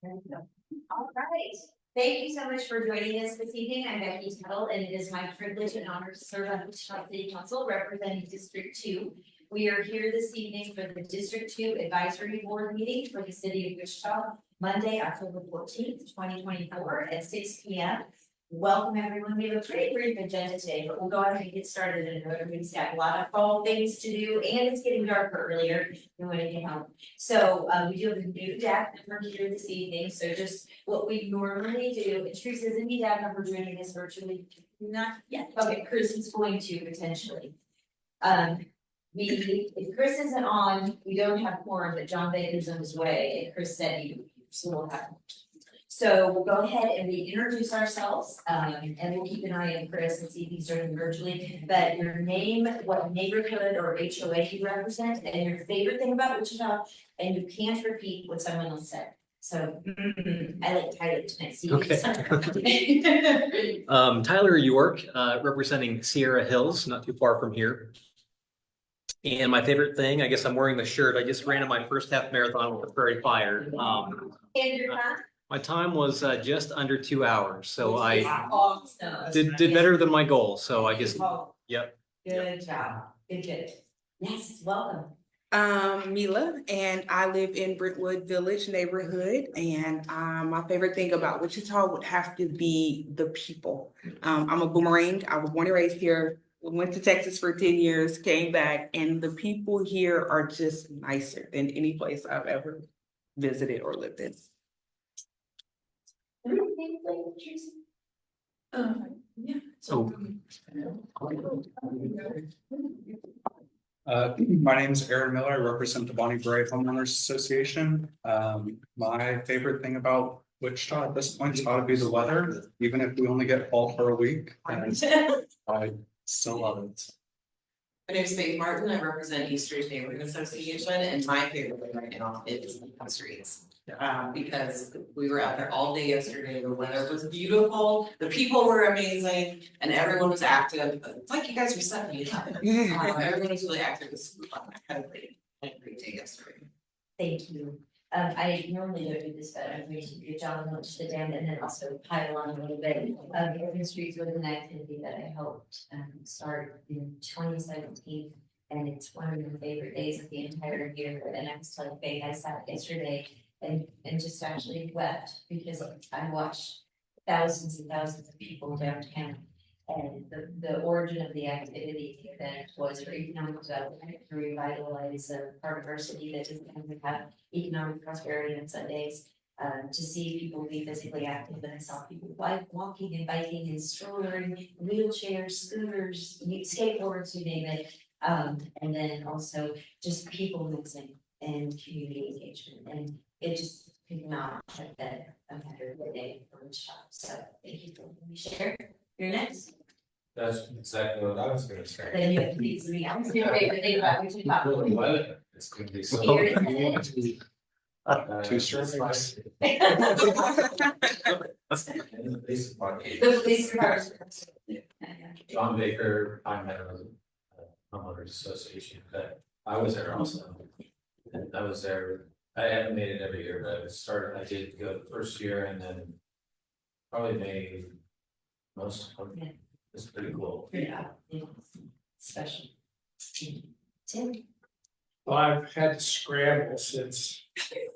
All right. Thank you so much for joining us this evening. I'm Becky Tuttle, and it is my privilege and honor to serve on Wichita City Council representing District 2. We are here this evening for the District 2 Advisory Board meeting for the City of Wichita, Monday, October 14th, 2024 at 6 p.m. Welcome, everyone. We have a pretty brief agenda today, but we'll go ahead and get started. And everybody's got a lot of fall things to do, and it's getting darker earlier. We want to get home. So we do have a new DAC member here this evening. So just what we normally do, and Teresa, is any DAC member joining us virtually? Not yet. Okay, Chris is going to potentially. If Chris isn't on, we don't have quorum, but John Bacon's on his way, and Chris said he would be here, so we'll have. So we'll go ahead and reintroduce ourselves, and we'll keep an eye on Chris and see if he's joining virtually. But your name, what neighborhood or HOA you represent, and your favorite thing about Wichita, and you can't repeat what someone else said. So I like Tyler tonight. Okay. Tyler York, representing Sierra Hills, not too far from here. And my favorite thing, I guess I'm wearing the shirt. I just ran in my first half marathon with Prairie Fire. And your time? My time was just under 2 hours, so I Awesome. did better than my goal. So I guess, yep. Good job. Good. Yes, welcome. Mila, and I live in Brentwood Village neighborhood, and my favorite thing about Wichita would have to be the people. I'm a boomerang. I was born and raised here, went to Texas for 10 years, came back, and the people here are just nicer than any place I've ever visited or lived in. So my name is Aaron Miller. I represent the Bonnie Bray Homeowners Association. My favorite thing about Wichita at this point is ought to be the weather, even if we only get fall for a week. And I still love it. My name is Faith Martin. I represent East Ridge Neighborhood Association, and my favorite thing right now is the streets. Because we were out there all day yesterday, the weather was beautiful, the people were amazing, and everyone was active. It's like you guys were setting me up. Everyone was really active. It was super fun. I had a great day yesterday. Thank you. I normally don't do this, but I'm going to do John to sit down and then also pile on a little bit. Urban Streets was an activity that I helped start in 2017. And it's one of my favorite days of the entire year. And I was telling Faye, I sat yesterday and just actually wept because I watched thousands and thousands of people downtown. And the origin of the activity that was for economic development to revitalize a part of our city that doesn't have economic prosperity on Sundays. To see people be physically active, and I saw people walking and biking and strolling, wheelchairs, scooters, skateboards, you name it. And then also just people mixing and community engagement, and it just could not have been a better day for Wichita. So thank you for letting me share. You're next. That's exactly what I was gonna say. Then you have to be me. I'm your favorite thing about Wichita. It's gonna be so. Here it is. Two strikes. The police department. The police department. John Baker, Pine Meadows Homeowners Association, but I was there also. And I was there, I haven't made it every year, but I did go the first year and then probably made most of them. It's pretty cool. Yeah. Special. Tim. Well, I've had to scramble since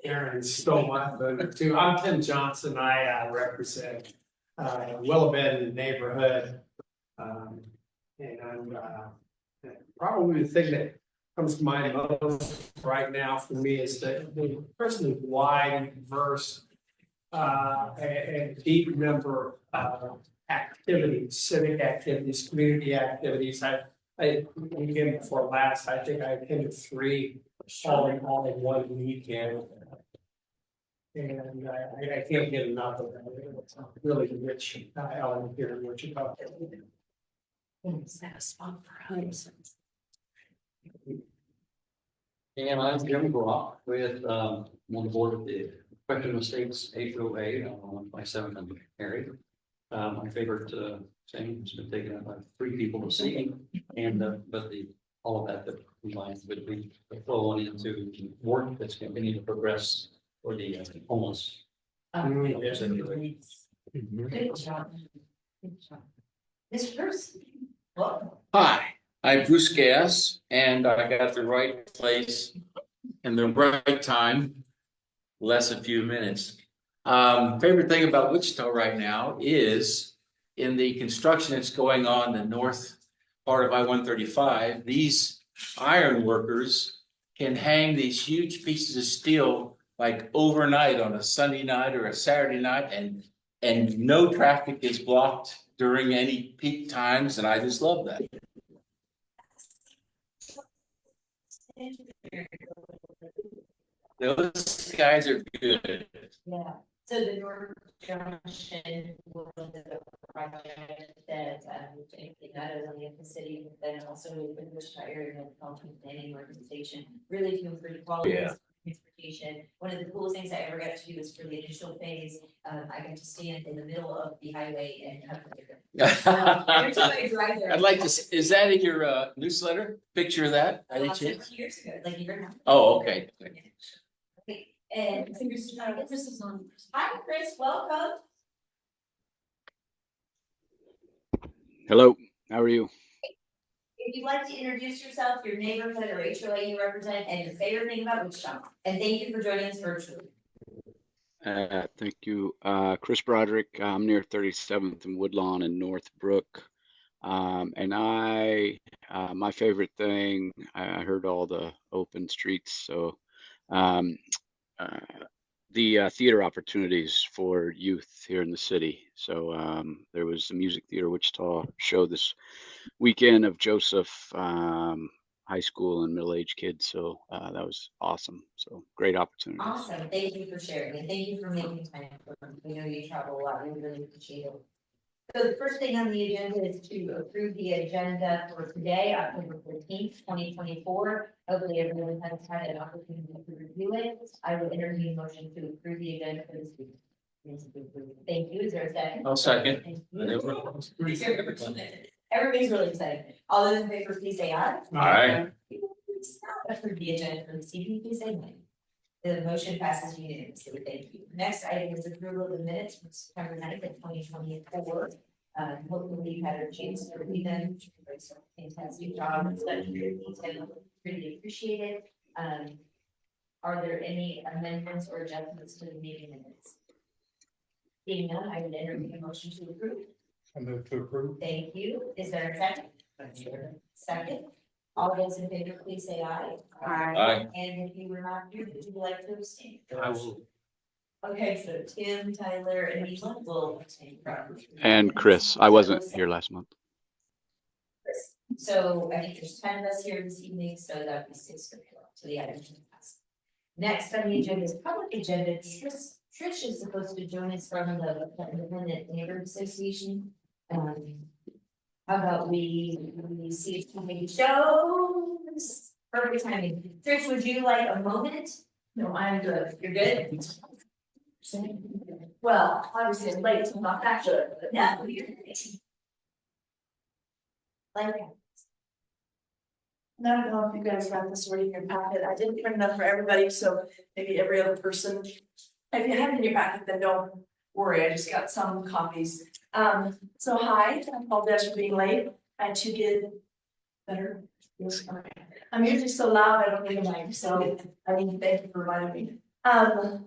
Aaron stole my thunder too. I'm Tim Johnson. I represent Willabed neighborhood. And probably the thing that comes to mind most right now for me is that the person is wide, diverse, and deep number of activities, civic activities, community activities. I weekend before last, I think I attended 3 all in one weekend. And I can't get enough of that. It's a really rich element here in Wichita. Is that a spot for us? And I'm Jim Brock with on the board of the Spectrum Estates HOA on 127th and Harry. My favorite thing has been taken up by 3 people to see, and but all of that combined would be flowing into work that's continuing to progress for the homeless Good job. Good job. Mr. Bruce, welcome. Hi, I'm Bruce Gass, and I got the right place and the right time, less a few minutes. Favorite thing about Wichita right now is in the construction that's going on in the north part of I-135, these iron workers can hang these huge pieces of steel like overnight on a Sunday night or a Saturday night, and no traffic is blocked during any peak times, and I just love that. Those guys are good. Yeah, so the North Junction was a project that, not only in the city, but then also in the Wichita area metropolitan planning organization, really to improve quality Yeah. of transportation. One of the coolest things I ever got to do was for the initial phase, I got to stand in the middle of the highway and have every time I drive there. I'd like to, is that in your newsletter? Picture of that? I didn't see it. 2 years ago, like you're. Oh, okay. And Chris is on. Hi, Chris, welcome. Hello, how are you? If you'd like to introduce yourself, your neighborhood or HOA you represent, and your favorite thing about Wichita, and thank you for joining us virtually. Thank you. Chris Broderick, I'm near 37th and Woodlawn in Northbrook. And my favorite thing, I heard all the open streets, so the theater opportunities for youth here in the city. So there was the Music Theater Wichita show this weekend of Joseph high school and middle-aged kids. So that was awesome. So great opportunity. Awesome, thank you for sharing, and thank you for making time for them. We know you travel a lot, we really appreciate it. So the first thing on the agenda is to approve the agenda for today, October 15th, 2024. Hopefully everyone has had an opportunity to review it. I will entertain a motion to approve the agenda for this week. Thank you, is there a second? I'll second. Thank you. Everybody's really excited. All those in favor, please say aye. Aye. Approve the agenda for this evening, please say nay. The motion passes unanimously, thank you. Next item is approval of the minutes from September 9th of 2024. Hopefully you had a chance to read them. Fantastic job, and such good detail, really appreciate it. Are there any amendments or adjustments to the meeting minutes? Seeing none, I would entertain a motion to approve. I move to approve. Thank you. Is there a second? Second. All those in favor, please say aye. Aye. And if you were not here, would you like to abstain? I will. Okay, so Tim, Tyler, and Mila will abstain. And Chris, I wasn't here last month. So I think there's 10 of us here this evening, so that would be 6 for Mila. So the item can pass. Next on the agenda is public agenda. Trish is supposed to join us from the Independent Neighborhood Association. How about we see if somebody shows? Perfect timing. Trish, would you like a moment? No, I'm good. You're good? Well, obviously it's late, so I'm not that good, but no, you're good. Like, I don't know if you guys got this already in your packet. I didn't print enough for everybody, so maybe every other person. If you have it in your packet, then don't worry, I just got some copies. So hi, I apologize for being late. I had to get better. Yes, okay. I'm usually so loud, I don't need a mic, so I mean, thank you for reminding me. I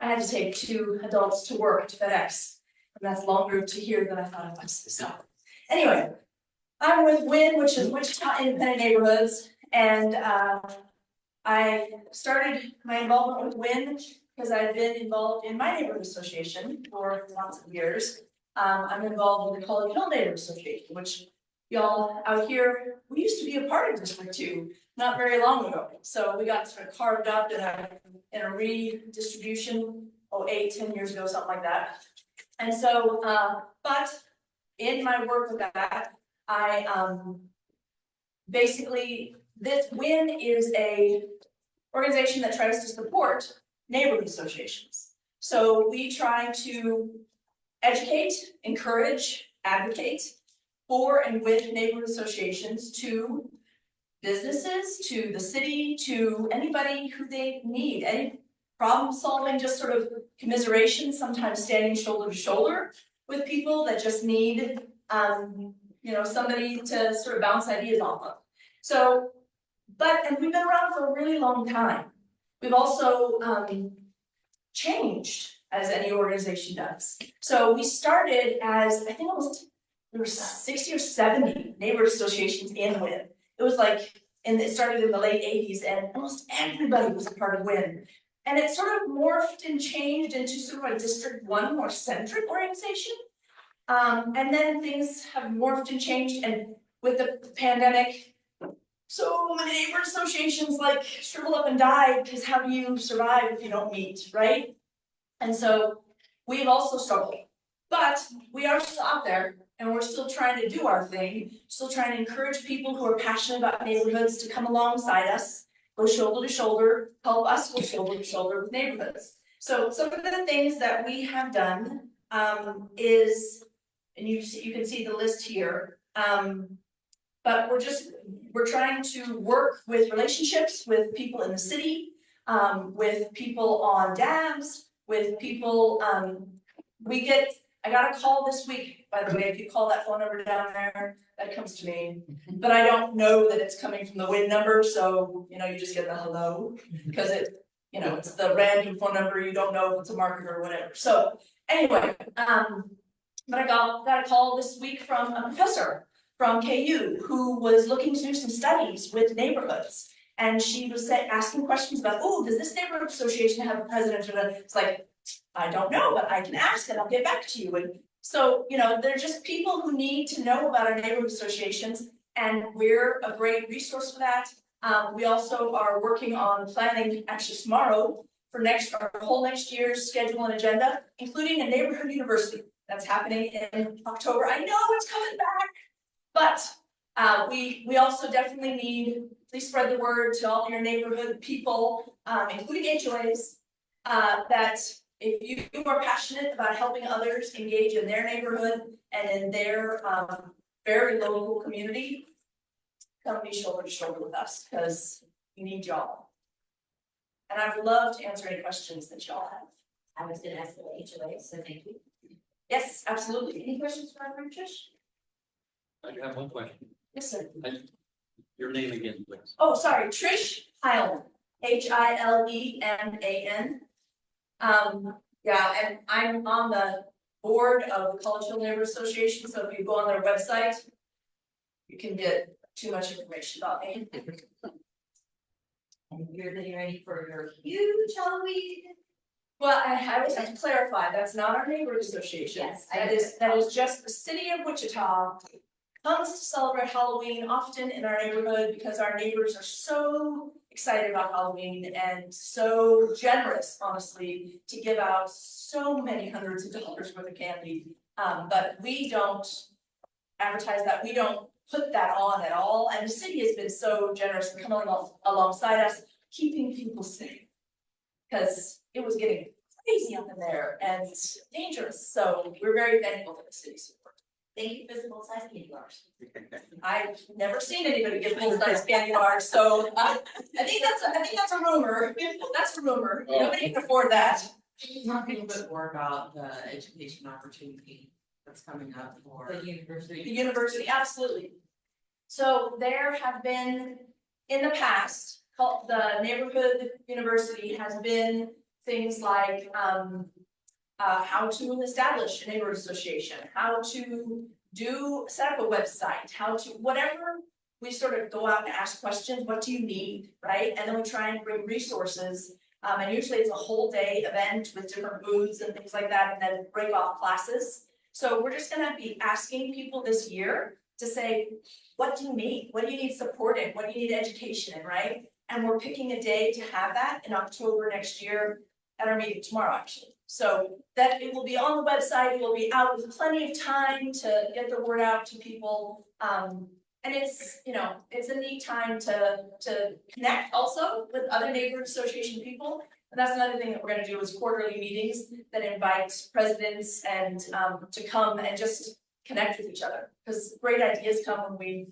had to take 2 adults to work at FedEx, and that's longer to hear than I thought it was, so. Anyway, I'm with WIN, which is Wichita Independent Neighborhoods, and I started my involvement with WIN because I've been involved in my neighborhood association for lots of years. I'm involved with the College Hill Neighborhood Association, which y'all out here, we used to be a part of District 2 not very long ago. So we got sort of carved up in a redistribution, 10 years ago, something like that. And so, but in my work with that, I basically, this WIN is a organization that tries to support neighborhood associations. So we try to educate, encourage, advocate for and with neighborhood associations to businesses, to the city, to anybody who they need, any problem solving, just sort of commiseration, sometimes standing shoulder to shoulder with people that just need, somebody to sort of bounce ideas off of. So, and we've been around for a really long time. We've also, changed as any organization does. So we started as, I think there were 60 or 70 neighborhood associations in WIN. It was like, and it started in the late 80s, and almost everybody was a part of WIN. And it sort of morphed and changed into sort of a District 1 more centric organization. And then things have morphed and changed, and with the pandemic, so many neighborhood associations like shriveled up and died, because how do you survive if you don't meet, right? And so we've also struggled, but we are still out there, and we're still trying to do our thing, still trying to encourage people who are passionate about neighborhoods to come alongside us, go shoulder to shoulder, help us go shoulder to shoulder with neighborhoods. So some of the things that we have done is, and you can see the list here, but we're trying to work with relationships with people in the city, with people on DABs, with people, I got a call this week, by the way, if you call that phone number down there, that comes to me. But I don't know that it's coming from the WIN number, so, you just get the hello, because it's the random phone number, you don't know if it's a marketer or whatever. So anyway, but I got a call this week from a professor from KU who was looking to do some studies with neighborhoods. And she was asking questions about, does this neighborhood association have a president? It's like, I don't know, but I can ask and I'll get back to you. And so, they're just people who need to know about our neighborhood associations, and we're a great resource for that. We also are working on planning, actually tomorrow, for our whole next year's schedule and agenda, including a neighborhood university that's happening in October. I know it's coming back, but we also definitely need, please spread the word to all your neighborhood people, including HOAs, that if you are passionate about helping others engage in their neighborhood and in their very local community, come be shoulder to shoulder with us, because we need y'all. And I would love to answer any questions that y'all have. I was gonna ask for the HOA, so thank you. Yes, absolutely. Any questions for our friend Trish? I have one question. Yes, sir. Your name again, please. Oh, sorry, Trish Hileman, Hileman. Yeah, and I'm on the board of the College Hill Neighborhood Association, so if you go on their website, you can get too much information about me. And you're getting ready for your huge Halloween. Well, I always have to clarify, that's not our neighborhood association. Yes, That is just the city of Wichita comes to celebrate Halloween often in our neighborhood, because our neighbors are so excited about Halloween and so generous, honestly, to give out so many hundreds of dollars worth of candy. But we don't advertise that, we don't put that on at all, and the city has been so generous in coming alongside us, keeping people safe. Because it was getting crazy up in there and dangerous, so we're very thankful for the city's support. Thank you for the full-size candy bars. I've never seen anybody give full-size candy bars, so I think that's a rumor. That's a rumor. Nobody can afford that. Talk a little bit more about the education opportunity that's coming up for The university. The university, absolutely. So there have been, in the past, the neighborhood university has been things like how to establish a neighborhood association, how to set up a website, how to, whatever. We sort of go out and ask questions, what do you need, right? And then we try and bring resources. And usually it's a whole day event with different booths and things like that, and then break off classes. So we're just gonna be asking people this year to say, what do you need? What do you need support in? What do you need education in, right? And we're picking a day to have that in October next year at our meeting tomorrow, actually. So that it will be on the website, it will be out with plenty of time to get the word out to people. And it's, it's a neat time to connect also with other neighborhood association people. And that's another thing that we're gonna do is quarterly meetings that invite presidents and to come and just connect with each other. Because great ideas come when we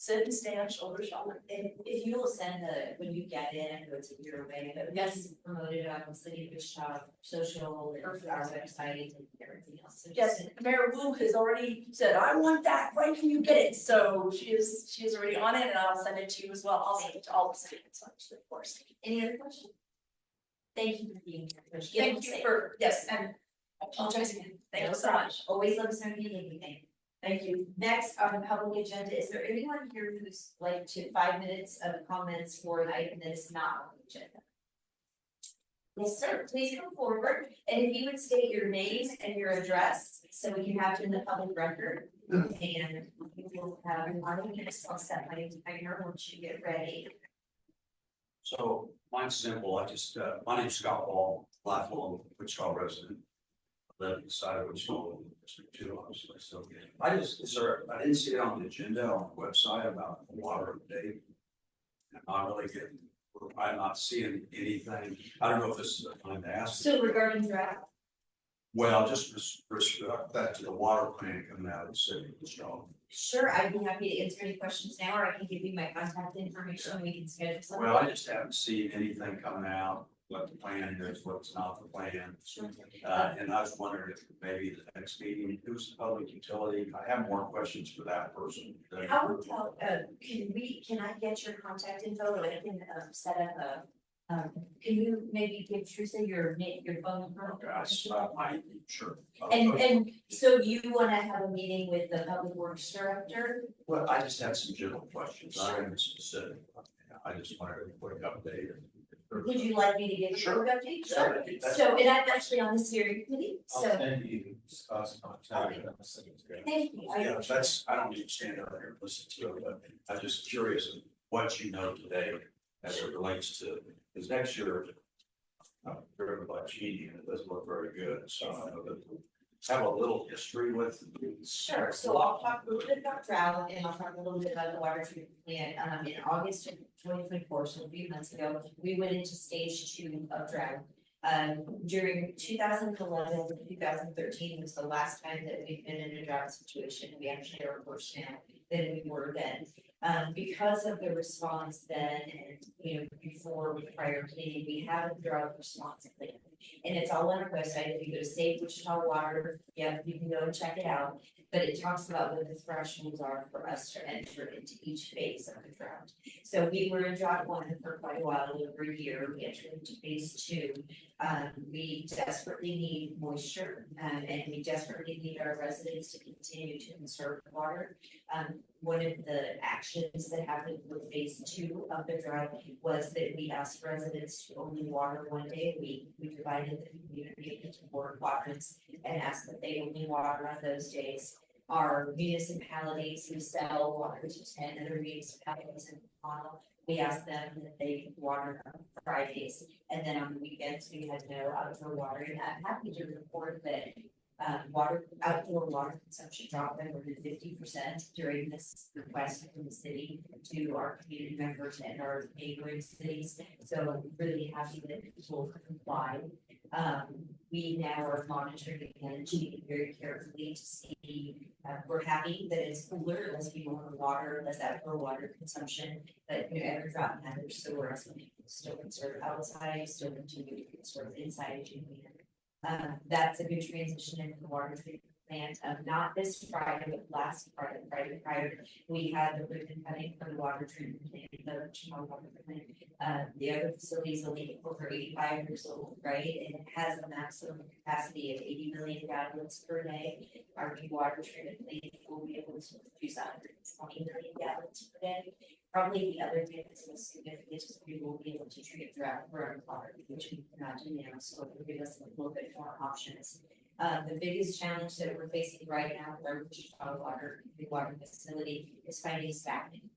sit and stand shoulder to shoulder. And if you will send when you get in, I know it's a year away, but yes, promoted on City of Wichita, social, and our website and everything else. So just Yes, Mayor Wu has already said, I want that, when can you get it? So she is already on it and I'll send it to you as well. I'll send it to all the city councilors, of course. Any other questions? Thank you for being here. Coach. Thank you for, yes, and I apologize again. Thank you so much. Always let us know if you need anything. Thank you. Next on the public agenda, is there anyone here who's like to 5 minutes of comments for an item that is not on the agenda? Yes, sir. Please come forward, and if you would state your name and your address, so we can have it in the public record. And we will have 5 minutes. I'll set my timer once you get ready. So mine's simple. I just, my name's Scott Ball, Blackville, Wichita resident. I live inside of Wichita, District 2, obviously. So I just, sir, I didn't see it on the agenda on the website about the water update. And I'm not really getting, I'm not seeing anything. I don't know if this is the time to ask. So regarding draft, Well, just respect that to the water plant coming out of the city of Wichita. sure, I'd be happy to answer any questions now, or I can give you my contact information, we can schedule something. Well, I just haven't seen anything coming out, what the plan is, what's not the plan. Sure. And I was wondering if maybe the next meeting, who's the public utility? I have more questions for that person. How about, can I get your contact info, and I can, set up can you maybe give Teresa your phone number? Okay, I stopped my, sure. And so you wanna have a meeting with the public works director? Well, I just had some general questions, I am specific. I just wanted a quick update. Would you like me to give you a Sure. quick update? Yeah, Sure. that'd be- So, and I'm actually on the steering committee, I'll so, send you Scott's contact. thank you. I Yeah, appreciate that's, I don't need to stand out here and listen to it, but I'm just curious of what you know today as it relates to, because next year, driven by Genie, and it doesn't look very good, so I know that we have a little history with. Sure, so I'll talk a little bit about drought and I'll talk a little bit about the water treatment plant. In August of 2024, so a few months ago, we went into stage 2 of drought. During 2011 to 2013 was the last time that we've been in a drought situation. We actually are worse now than we were then. Because of the response then and, before prior cleaning, we have a drought response plan. And it's all on our website. If you go to Save Wichita Water, yeah, you can go and check it out. But it talks about what the thresholds are for us to enter into each phase of the drought. So we were in drought 1 for quite a while, over a year. We entered into phase 2. We desperately need moisture, and we desperately need our residents to continue to conserve water. One of the actions that happened with phase 2 of the drought was that we asked residents to only water 1 day a week. We divided the community into 4 quadrants and asked that they only water on those days. Our municipalities who sell water to 10 other municipalities in the model, we asked them that they water on Fridays, and then on the weekends, we had no outdoor watering. I'm happy to report that outdoor water consumption dropped by more than 50% during this request from the city to our community members and our neighboring cities. So I'm really happy that people comply. We now are monitoring and checking very carefully to see, we're happy that it's cooler, less people in the water, less outdoor water consumption, but every drop matters, so we're asking people to still conserve outside, still continue to conserve inside if you can. That's a good transition into the water treatment plant, not this Friday, but last Friday prior, we had the ribbon cutting for the water treatment plant, the Chicago water plant. The other facility is only over 85 years old, right? And it has a maximum capacity of 80 million gallons per day. Our new water treatment plant will be able to produce 120 million gallons per day. Probably the other thing that's most significant is we will be able to treat drought groundwater, which we cannot do now, so it will give us a little bit more options. The biggest challenge that we're facing right now with our Wichita water facility is finding staffing.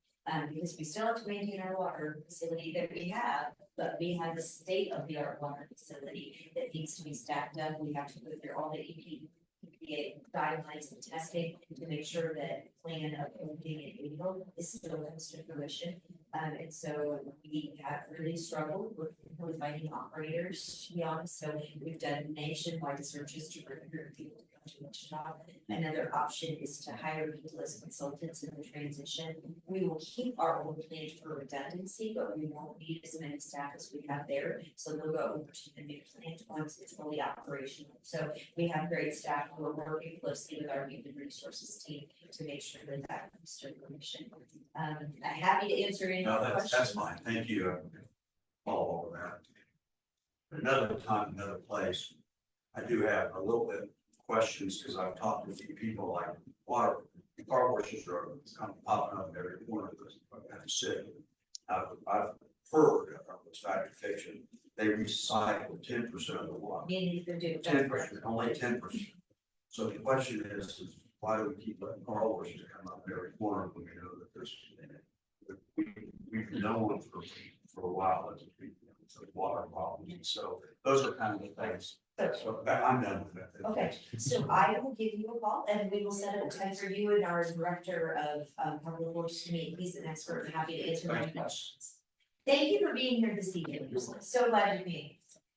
Because we still have to maintain our water facility that we have, but we have a state-of-the-art water facility that needs to be staffed up. We have to go through all the EPA guidelines and testing to make sure that plan of opening in April is still comes to fruition. And so we have really struggled with with finding operators, to be honest, so we've done nationwide searches to recruit people to come to Wichita. Another option is to hire people as consultants in the transition. We will keep our old plan for redundancy, but we won't need as many staff as we have there, so they'll go over to the new plant once it's fully operational. So we have great staff who are working closely with our human resources team to make sure that that comes to fruition. I'm happy to answer any No, questions. that's fine, thank you. Follow over that. Another time, another place, I do have a little bit of questions, because I've talked to a few people, like water, car washes are kind of popping up in every corner of the city. I've heard of this fact fiction, they recycle 10% of the water. Meaning they're doing. 10%, only 10%. So the question is why do we keep letting car washes come up every corner when we know that there's, we've known for a while that it's a water problem. So those are kind of the things. So I'm done with that. Okay, so I will give you a call and we will set up a time for you and our director of public works to meet. He's an expert and happy to answer any questions. Thank you for being here this evening. So glad you're here.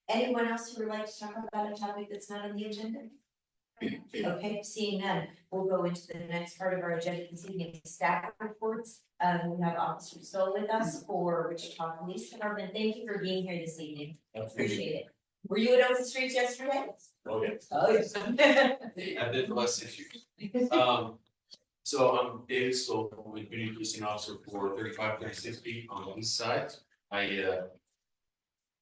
Anyone else who would like to talk about a topic that's not on the agenda? Okay, seeing none, we'll go into the next part of our agenda this evening, staff reports. We have Officer Stoll with us for Wichita Police Department. Thank you for being here this evening. Appreciate it. Were you at Open Streets yesterday? Oh, yes. Oh, yes. I've been for the last 6 years. So I'm David Stoll, I'm a community policing officer for 35-36 on the east side. I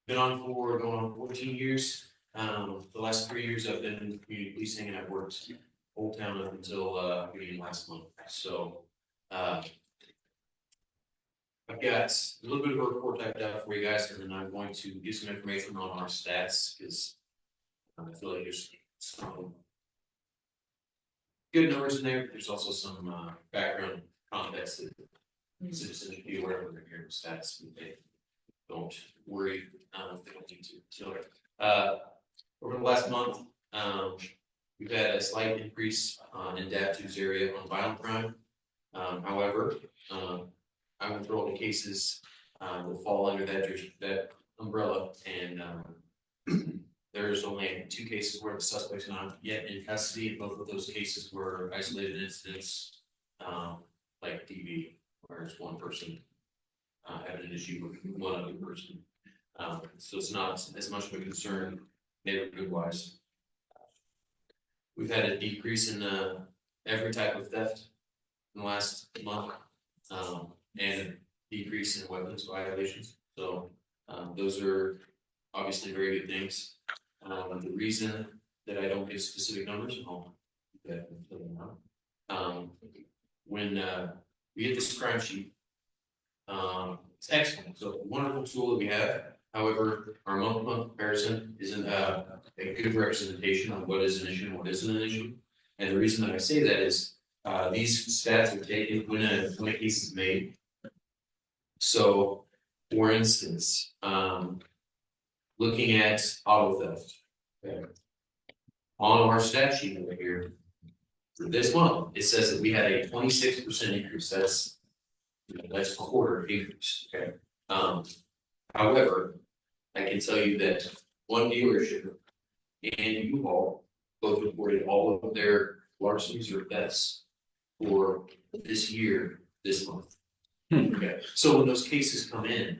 been on for going on 14 years. The last 3 years I've been in community policing and I've worked Old Town up until beginning last month. So I've got a little bit of a report typed out for you guys, and then I'm going to give some information on our stats because I feel like there's some good numbers in there. But there's also some background context that citizens should be aware of when they're hearing the stats. And they don't worry if they don't need to. So over the last month, we've had a slight increase in DAP2's area on violent crime. However, I went through all the cases that fall under that umbrella, and there's only 2 cases where the suspect's not yet in custody. Both of those cases were isolated incidents, like DV, where it's one person having an issue with one other person. So it's not as much of a concern neighborhood wise. We've had a decrease in every type of theft in the last month, and a decrease in weapons violations. So those are obviously very good things. The reason that I don't give specific numbers, when we get this crime sheet, it's excellent. So a wonderful tool that we have. However, our month-to-month comparison isn't a good representation of what is an issue and what isn't an issue. And the reason that I say that is these stats are taken when a case is made. So, for instance, looking at auto theft, okay, on our stat sheet over here for this month, it says that we had a 26% increase. That's quarter increase. Okay. However, I can tell you that one dealership and U-Haul both reported all of their larcenies or thefts for this year, this month. Okay, so when those cases come in,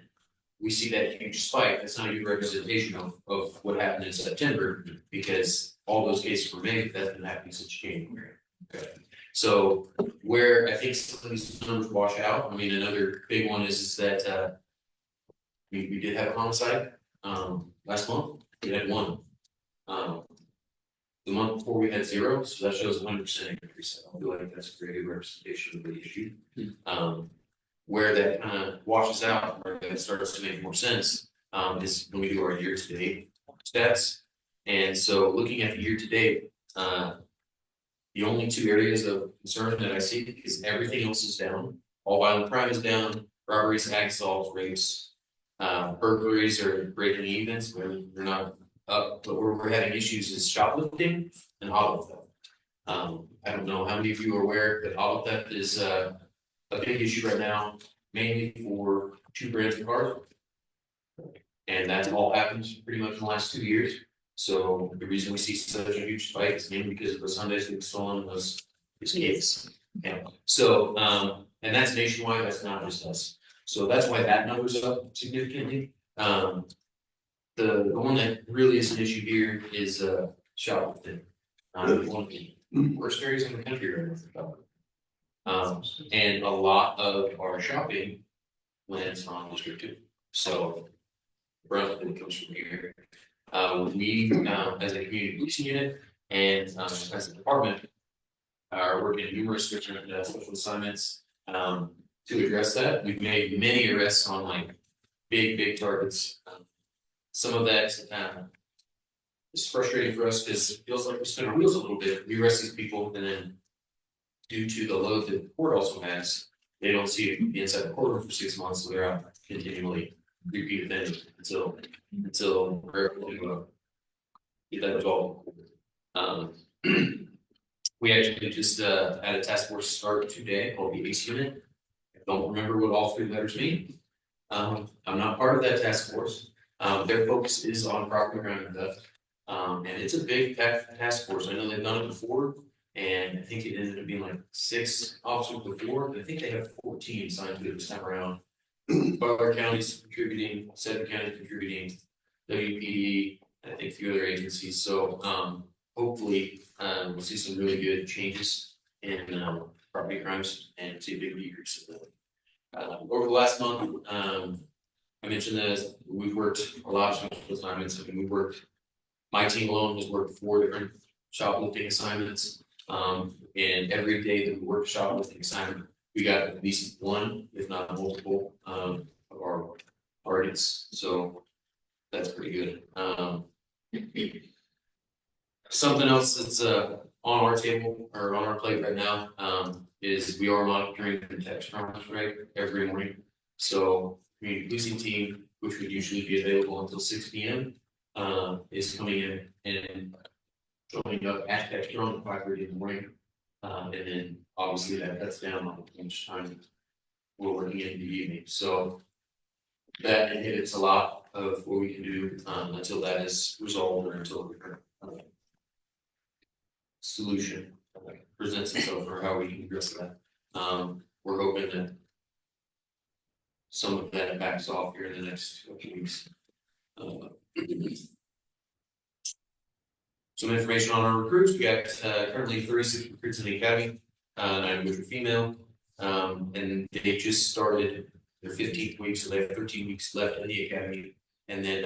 we see that huge spike. That's not a good representation of what happened in September, because all those cases were made, that's been happening since January. Okay, so where I think some of these numbers wash out, I mean, another big one is that we did have a homicide last month. We had 1. The month before we had 0, so that shows 100% increase. I feel like that's a very good representation of the issue. Where that kind of washes out, where that starts to make more sense, is when we do our year-to-date stats. And so looking at the year-to-date, the only 2 areas of concern that I see is everything else is down. All violent crime is down, robberies, ag assaults, rapes, burglaries are breaking evens, they're not up, but where we're having issues is shoplifting and auto theft. I don't know how many of you are aware that auto theft is a big issue right now, mainly for 2 brands of cars. And that's all happened pretty much in the last 2 years. So the reason we see such a huge spike is mainly because of the Sundays being stolen was kids. Yeah, so, and that's nationwide, that's not just us. So that's why that number's up significantly. The one that really is an issue here is, shoplifting. One of the worst areas in the country right now. And a lot of our shopping lands on District 2. So Brunswick comes from here. We, as a community policing unit and, as a department, are working in numerous different special assignments, to address that. We've made many arrests on like big targets. Some of that, is frustrating for us because it feels like we spin our wheels a little bit. We arrest these people and then due to the load that the court also has, they don't see it inside the courtroom for 6 months, so they're out continually repeat offending until we're able to get that resolved. We actually just had a task force start today called the ACE unit. I don't remember what all 3 letters mean. I'm not part of that task force. Their focus is on property crime and theft. And it's a big task force. I know they've done it before, and I think it ended up being like 6 officers before. I think they have 14 assigned to it this time around. Butler County's contributing, Sedgwick County contributing, WPD, I think a few other agencies. So hopefully we'll see some really good changes in property crimes and see a big decrease in that. Over the last month, I mentioned that we've worked a lot of special assignments. I mean, my team alone has worked 4 different shoplifting assignments. And every day that we work a shoplifting assignment, we got at least 1, if not multiple, of our targets. So that's pretty good. Something else that's on our table or on our plate right now is we are monitoring the text response rate every morning. So community policing team, which would usually be available until 6 p.m. Is coming in and showing up at Textron at 5:30 in the morning. And then obviously that cuts down on how much time we're working in the evening. So that inhibits a lot of what we can do until that is resolved or until a different solution presents itself for how we can address that. We're hoping that some of that backs off here in the next few weeks. Some information on our recruits. We got currently 36 recruits in the academy, 9 of which are female, and they just started their 15th week, so they have 13 weeks left in the academy. And then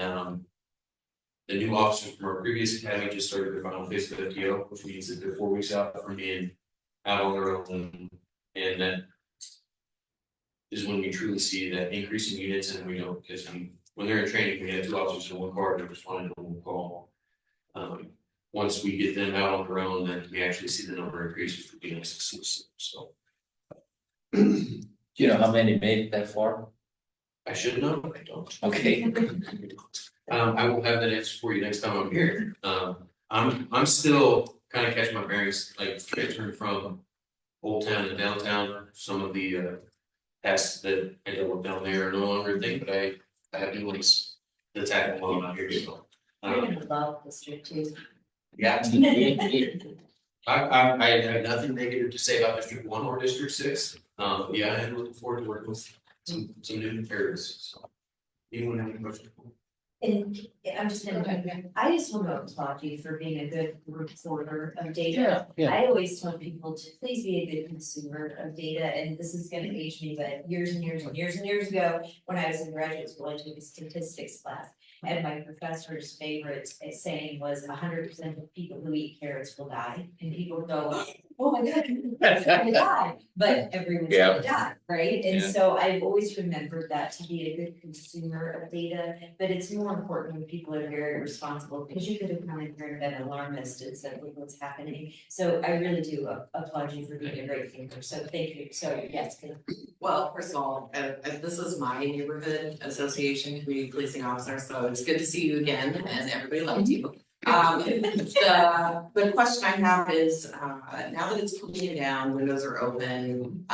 the new officers from our previous academy just started their final phase of FTO, which means that they're 4 weeks out from being out on their own, and that is when we truly see that increase in units. And we don't, because when they're in training, we have 2 officers in 1 car, they're responding to 1 call. Once we get them out on their own, then we actually see the number increases for being exclusive. So, Do you know how many made it that far? I should know, I don't. Okay. I will have that answer for you next time I'm here. I'm still kind of catching my bearings, like transferring from Old Town and downtown. Some of the tasks that I dealt with down there are no longer a thing, but I have new ones to tackle while I'm out here. So. You're gonna love District 2. Yeah. I have nothing negative to say about District 1 or District 6. Yeah, I'm looking forward to working with some new areas. So, anyone have any questions? And I'm just gonna, I just want to applaud you for being a good reporter of data. I always tell people to please be a good consumer of data, and this is gonna age me, but years and years and years and years ago, when I was in graduate school, I took a statistics class. And my professor's favorite saying was 100% of people who eat carrots will die. And people go, oh my God, everyone's gonna die. But everyone's gonna die, right? And so I've always remembered that to be a good consumer of data. But it's more important when people are very responsible, because you could have come in here and been alarmist and said, look what's happening. So I really do applaud you for being a great thinker. So thank you. So yes. Well, first of all, this is my neighborhood association, community policing officer, so it's good to see you again, and everybody liked you. The question I have is, now that it's cooling down, windows are open,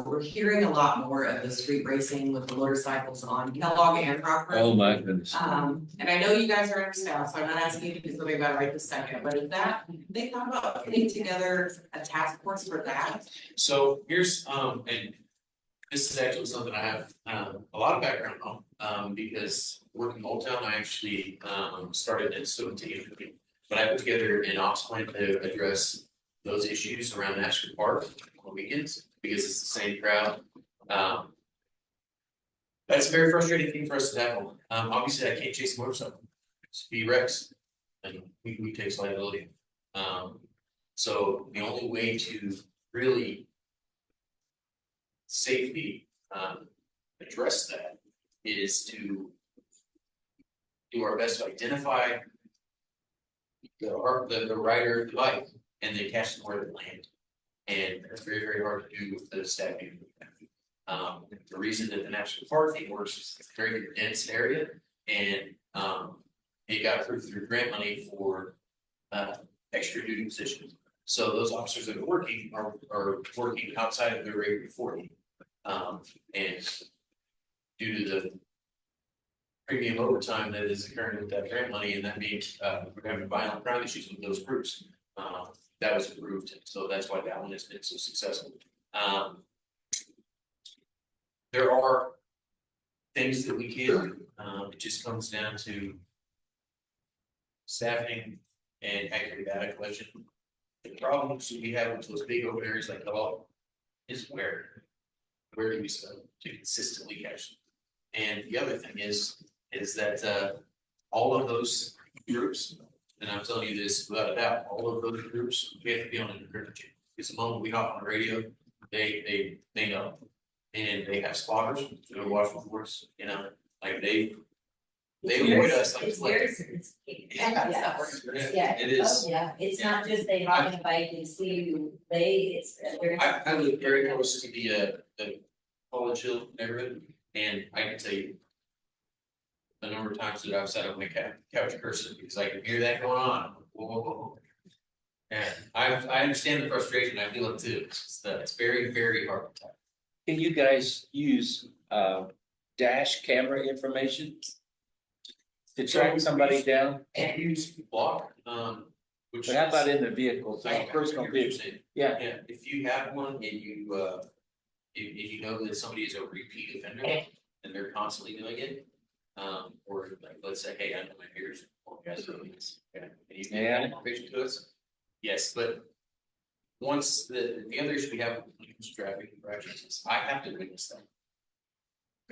we're hearing a lot more of the street racing with the motorcycles on Kellogg and Rockford. Oh, my goodness. And I know you guys are understaffed, so I'm not asking you to do something about it right this second, but is that, they thought about putting together a task force for that? So here's, and this is actually something I have, a lot of background on, because working in Old Town, I actually, started in Stoughton team. But I put together an ops plan to address those issues around National Park on weekends, because it's the same crowd. That's a very frustrating thing for us to tackle. Obviously, I can't chase a motorcycle, it's be wrecks, and we take liability. So the only way to really safely address that is to do our best to identify the rider, the bike, and they catch them where they land. And it's very, very hard to do with the staffing. The reason that the National Park thing works is it's a very dense area, and it got approved through grant money for extra duty positions. So those officers that are working are working outside of their regular 40. And due to the premium overtime that is occurring with that grant money, and that means we're having violent crime issues with those groups. That was approved, so that's why that one has been so successful. There are things that we can do. It just comes down to staffing and accurate data collection. The problems we have with those big open areas like Kellogg is where do we start to consistently catch them? And the other thing is that all of those groups, and I'm telling you this without a doubt, all of those groups, we have to be on an encrypted chain. Because the moment we hop on the radio, they know. And they have spotters, they're watching for us, you know, like they avoid us like. It's very sophisticated. Yeah, it is. Oh, yeah, it's not just they hop on a bike and see you, it's very. I live very close to the College Hill neighborhood, and I can tell you the number of times that I've sat on my couch cursing because I can hear that going on. Whoa, whoa, whoa. And I understand the frustration, I feel it too, it's very, very hard to type. Can you guys use dash camera information to track somebody down? Can't use block, which. But how about in the vehicles, I personal hear what you're vehicle? saying. Yeah, Yeah, if you have one and you, if you know that somebody is a repeat offender and they're constantly doing it. Or like, let's say, hey, I know my peers, or guys are doing this, okay, and you get that information to us. Yes, but once the other issue we have with traffic infractions is I have to witness them.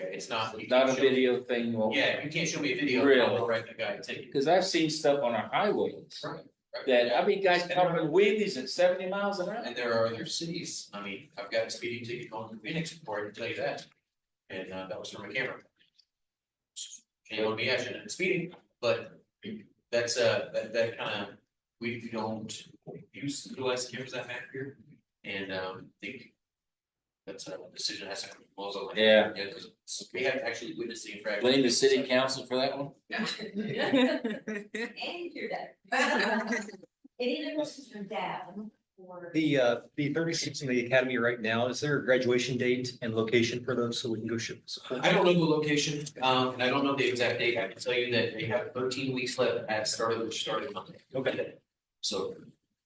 Okay, it's not. you not a can't show me- video thing. Well, Yeah, you can't show me a video. Really? I'll write the guy a ticket. because I've seen stuff on our highways Right, right. that, I mean, guys pumping wheelies at 70 miles an hour. And there are other cities, I mean, I've got a speeding ticket going to Phoenix before I can tell you that. And that was from a camera. And on me, I shouldn't have been speeding, but that's that kind of, we don't utilize cameras that matter here. And think that's a decision has to come from Mosul. Yeah. Yeah, because we have actually witnessed the infraction. Blame the city council for that one. And you're done. Any other questions from Dab? Or- The 36 in the academy right now, is there a graduation date and location for those so we can go ship? I don't know the location, and I don't know the exact date. I can tell you that they have 13 weeks left at started, which started Monday. Okay. So,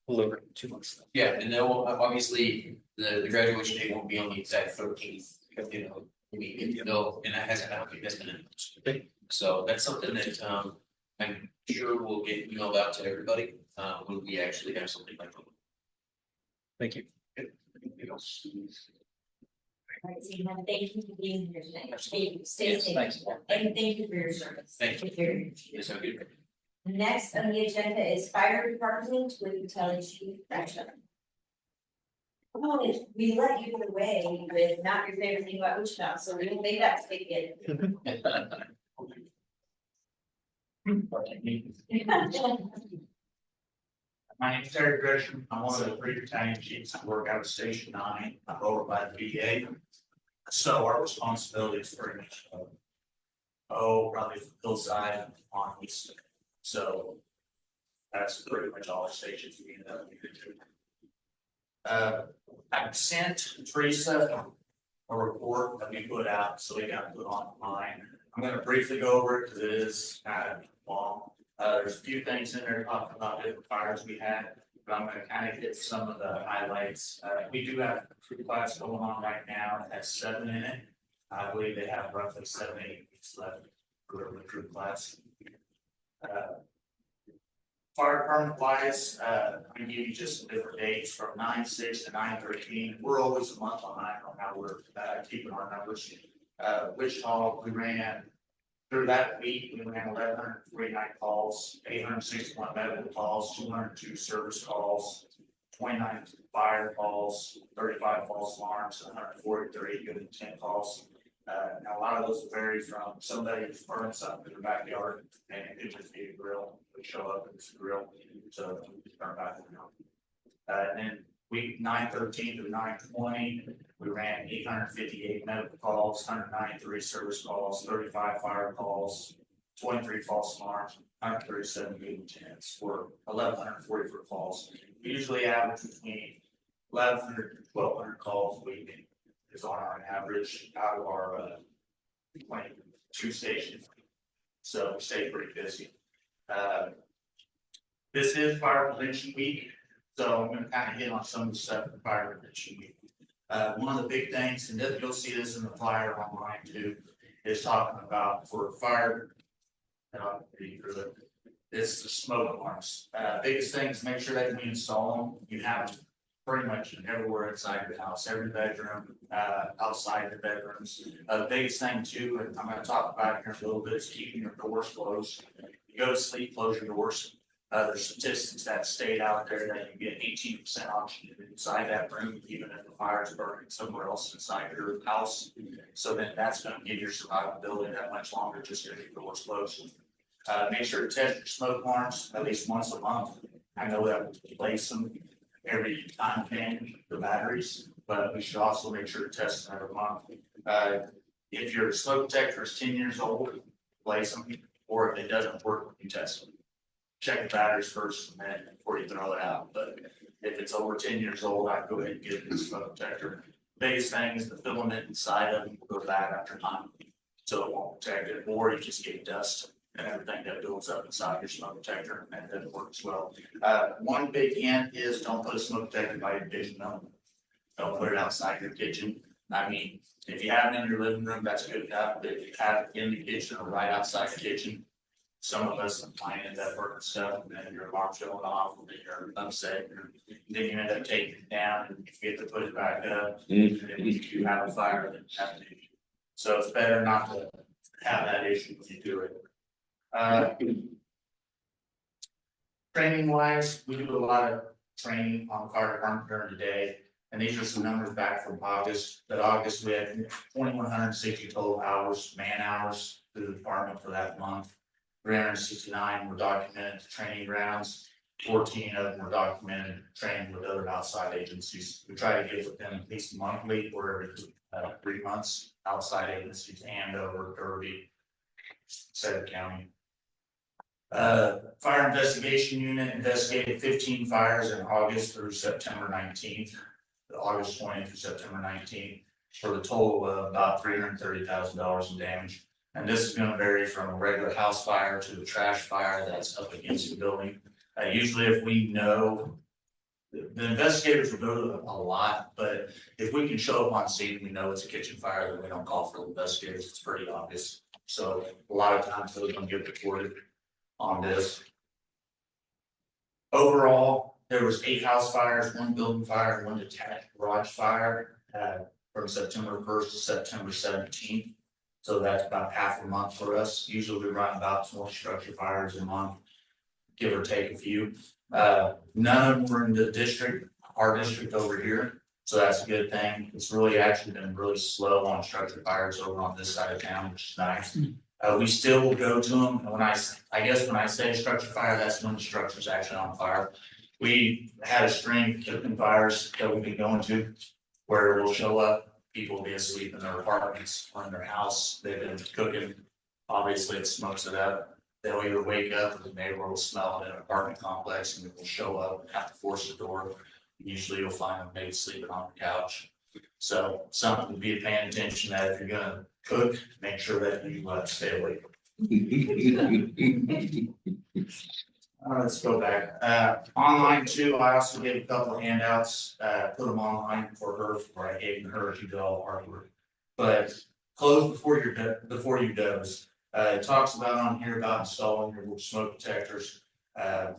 A little over 2 months. yeah, and then obviously, the graduation date won't be on the exact 13th, because, you know, we know, and that hasn't happened, that's been announced. So that's something that, I'm sure will get emailed out to everybody, when we actually have something like that. Thank you. Anything else? All right, so you have, thank you for being here tonight. Absolutely. Stay Yes, safe. thanks. And thank you for your service. Thank you. Very much. Yes, have a good day. Next on the agenda is fire department with utility chief Fracture. Oh, we let you get away with not your favorite thing about Wichita, so we will make that take it. My name's Terry Gresham. I'm one of the 3 battalion chiefs. I work out of Station 9. I'm over by the VA. So our responsibility is pretty much, probably hillside on east. So That's pretty much all the stations we ended up moving to. I sent Teresa a report that we put out, so we got put online. I'm gonna briefly go over it because it is kind of long. There's a few things in there talking about different fires we had, but I'm gonna kind of hit some of the highlights. We do have a crew class going on right now, it has 7 in it. I believe they have roughly 7-8 weeks left for the crew class. Fire department wise, I can give you just some different dates from 9/6 to 9/13. We're always a month behind on how we're keeping our numbers. Wichita, we ran through that week, we ran 1,149 calls, 861 medical calls, 202 service calls, 29 fire calls, 35 false alarms, 143 good intent calls. Now a lot of those vary from somebody who's burning something in their backyard and it could just be a grill, would show up and it's a grill, so turn back and then week 9/13 to 9/20, we ran 858 medical calls, 193 service calls, 35 fire calls, 23 false alarms, 137 good intents, for 1,144 calls. We usually average between 1,100 to 1,200 calls a week is on our average out of our 22 stations. So we stay pretty busy. This is fire prevention week, so I'm gonna kind of hit on some of the stuff in fire prevention week. One of the big things, and you'll see this in the flyer online too, is talking about for fire. It's the smoke alarms. Biggest thing is make sure that when you install them, you have them pretty much everywhere inside the house, every bedroom, outside the bedrooms. The biggest thing too, and I'm gonna talk about it here in a little bit, is keeping your doors closed. You go to sleep, close your doors. There's statistics that state out there that you get 18% oxygen inside that room, even if the fire is burning somewhere else inside your house. So then that's gonna give your survivability that much longer, just if your doors closed. Make sure to test your smoke alarms at least once a month. I know that we replace them every time can, the batteries, but we should also make sure to test them every month. If your smoke detector is 10 years old, replace them, or if it doesn't work, you test them. Check the batteries first and then before you throw it out, but if it's over 10 years old, I'd go ahead and get a new smoke detector. Biggest thing is the filament inside of them will go bad after time, so it won't protect it, or you just get dust and everything that builds up inside your smoke detector, and that doesn't work as well. One big hint is don't put a smoke detector by your kitchen. Don't put it outside your kitchen. I mean, if you have it in your living room, that's good enough, but if you have it in the kitchen or right outside the kitchen, some of us might end up burning stuff, and then your alarm's going off, and then you're upset, and then you end up taking it down, and you get to put it back up, and then you have a fire, then you have to. So it's better not to have that issue when you do it. Training wise, we do a lot of training on fire department during the day, and these are some numbers back from August. That August we had 2,160 total hours, man hours through the department for that month. 369 were documented to training grounds, 14 of them were documented training with other outside agencies. We try to get with them at least monthly or every 3 months, outside agencies, Andover, Derby, Sedgwick County. Fire investigation unit investigated 15 fires in August through September 19th, August 20th through September 19th, for the total of about $330,000 in damage. And this is gonna vary from a regular house fire to a trash fire that's up against the building. Usually if we know, the investigators will go to a lot, but if we can show up on scene, we know it's a kitchen fire, then we don't call for the investigators, it's pretty obvious. So a lot of times those don't get reported on this. Overall, there was 8 house fires, 1 building fire, and 1 detached garage fire, from September 1st to September 17th. So that's about half a month for us. Usually we run about 20 structure fires a month, give or take a few. None of them were in the district, our district over here. So that's a good thing. It's really actually been really slow on structure fires over on this side of town, which is nice. We still will go to them, and when I guess when I say structure fire, that's when the structure's actually on fire. We had a string of cooking fires that we've been going to, where we'll show up, people will be asleep in their apartments or in their house, they've been cooking, obviously it smokes it up. they'll either wake up or the neighbor will smell it in an apartment complex and it will show up and have to force the door. Usually you'll find them maybe sleeping on the couch. So something to be paying attention that if you're gonna cook, make sure that you stay away. Let's go back. Online too, I also gave a couple of handouts, put them online for her, or I gave her to do all the artwork. But close before you doze. It talks about on here about installing your smoke detectors.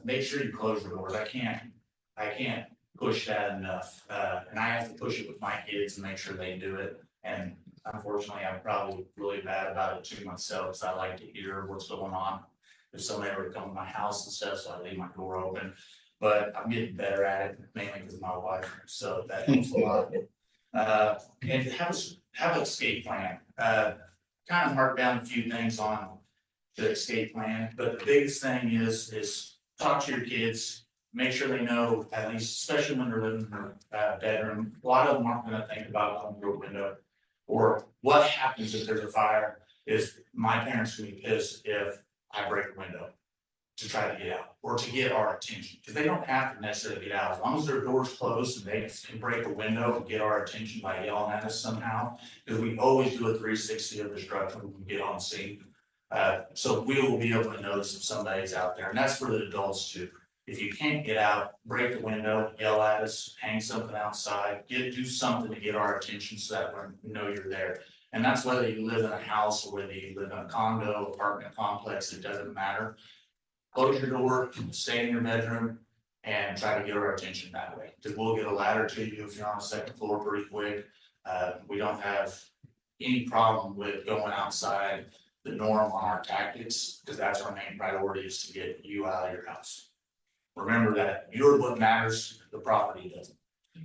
Make sure you close your doors. I can't push that enough. And I have to push it with my kids and make sure they do it. And unfortunately, I'm probably really bad about it too myself, because I like to hear what's going on. If somebody were to come to my house and stuff, so I leave my door open. But I'm getting better at it, mainly because of my wife, so that helps a lot. And have an escape plan. Kind of mark down a few things on the escape plan, but the biggest thing is talk to your kids. Make sure they know, at least, especially when they're living in their bedroom. A lot of them aren't gonna think about going through a window. Or what happens if there's a fire, is my parents will be pissed if I break a window to try to get out, or to get our attention, because they don't have to necessarily get out, as long as their door's closed and they can break a window and get our attention by yelling at us somehow. Because we always do a 360 of destruction when we get on scene. So we will be able to notice if somebody's out there, and that's for the adults too. If you can't get out, break the window, yell at us, hang something outside, do something to get our attention so that we know you're there. And that's whether you live in a house or whether you live in a condo, apartment complex, it doesn't matter. Close your door, stay in your bedroom, and try to get our attention that way. Because we'll get a ladder to you if you're on the second floor pretty quick. We don't have any problem with going outside the norm on our tactics, because that's our main priority, is to get you out of your house. Remember that you're what matters, the property doesn't.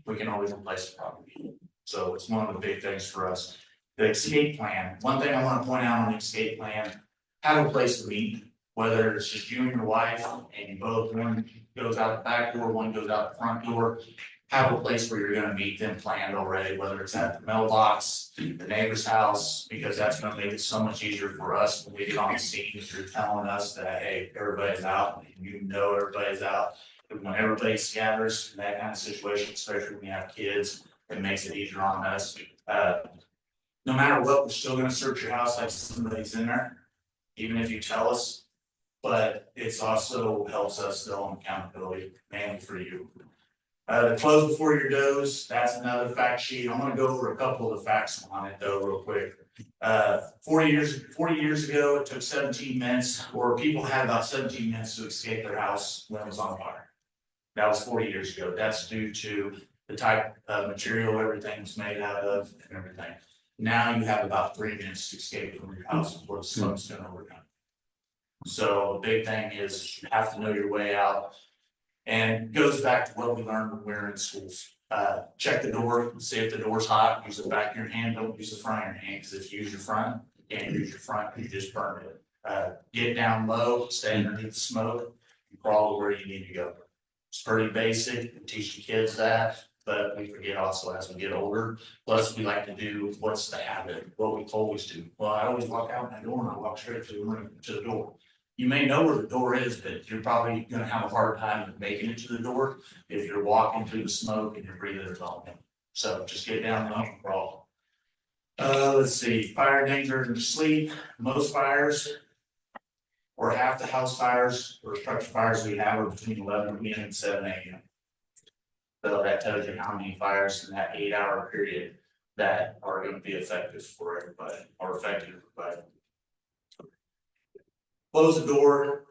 We can always replace the property. So it's one of the big things for us. The escape plan, one thing I want to point out on the escape plan, have a place to meet, whether it's just you and your wife and you both, one goes out the back door, one goes out the front door. Have a place where you're gonna meet them planned already, whether it's at the mailbox, the neighbor's house, because that's gonna make it so much easier for us when we get on the scene. If you're telling us that, hey, everybody's out, and you know everybody's out. And when everybody scatters in that kind of situation, especially when you have kids, it makes it easier on us. No matter what, we're still gonna search your house like somebody's in there, even if you tell us. But it's also helps us still on accountability, mainly for you. The close before your doze, that's another fact sheet. I'm gonna go over a couple of the facts on it though, real quick. 40 years ago, it took 17 minutes, or people had about 17 minutes to escape their house when it was on fire. That was 40 years ago. That's due to the type of material everything was made out of and everything. Now you have about 3 minutes to escape from your house before the smoke's gonna overcome. So the big thing is you have to know your way out. And goes back to what we learned when we were in schools. Check the door, see if the door's hot, use the back of your hand, don't use the front of your hand, because if you use your front, you can't use your front, you just burn it. Get down low, stay underneath the smoke, and crawl to where you need to go. It's pretty basic, we teach the kids that, but we forget also as we get older. Plus, we like to do, what's the habit, what we always do. Well, I always walk out my door and I walk straight to the door. You may know where the door is, but you're probably gonna have a hard time making it to the door if you're walking through the smoke and you're breathing it all in. So just get down low and crawl. Let's see, fire danger in sleep. Most fires, or half the house fires or structure fires we have are between 11 p.m. and 7 a.m. So that tells you how many fires in that 8-hour period that are gonna be effective for everybody, or affecting everybody. Close the door.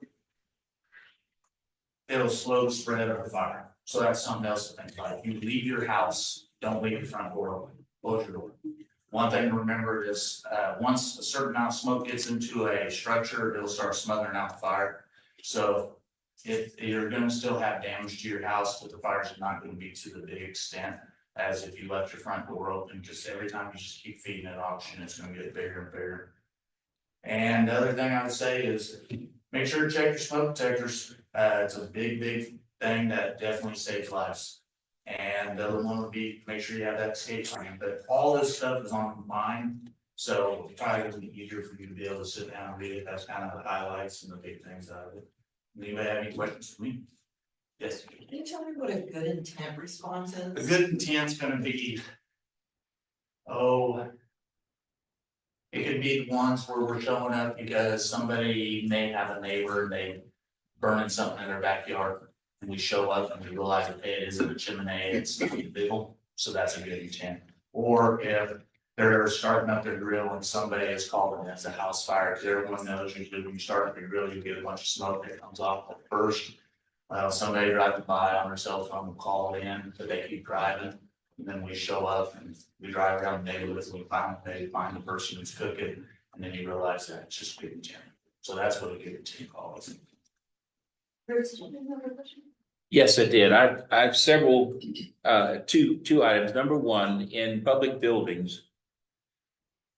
It'll slow the spread of the fire. So that's something else to think about. If you leave your house, don't leave your front door open. Close your door. One thing to remember is, once a certain amount of smoke gets into a structure, it'll start smothering out the fire. So if you're gonna still have damage to your house, but the fire's not gonna be to the big extent as if you left your front door open. Just every time you just keep feeding it oxygen, it's gonna get bigger and bigger. And the other thing I would say is make sure to check your smoke detectors. It's a big thing that definitely saves lives. And the other one would be make sure you have that escape plan. But all this stuff is online. So probably it'll be easier for you to be able to sit down and read it. That's kind of the highlights and the big things out of it. Anybody have any questions for me? Yes. Can you tell me what a good intent response is? A good intent's gonna be. Oh. It could be the ones where we're showing up because somebody may have a neighbor and they burning something in their backyard. And we show up and we realize, okay, it isn't a chimney, it's nothing big, so that's a good intent. Or if they're starting up their grill and somebody is calling it as a house fire, because everyone knows usually when you start up your grill, you get a bunch of smoke that comes off at first. Somebody driving by on their cell phone will call it in, but they keep driving. And then we show up and we drive around the neighborhood and we find the person who's cooking, and then you realize that it's just good intent. So that's what a good intent call is. Bruce, did you have another question? Yes, I did. I have several, two items. Number one, in public buildings.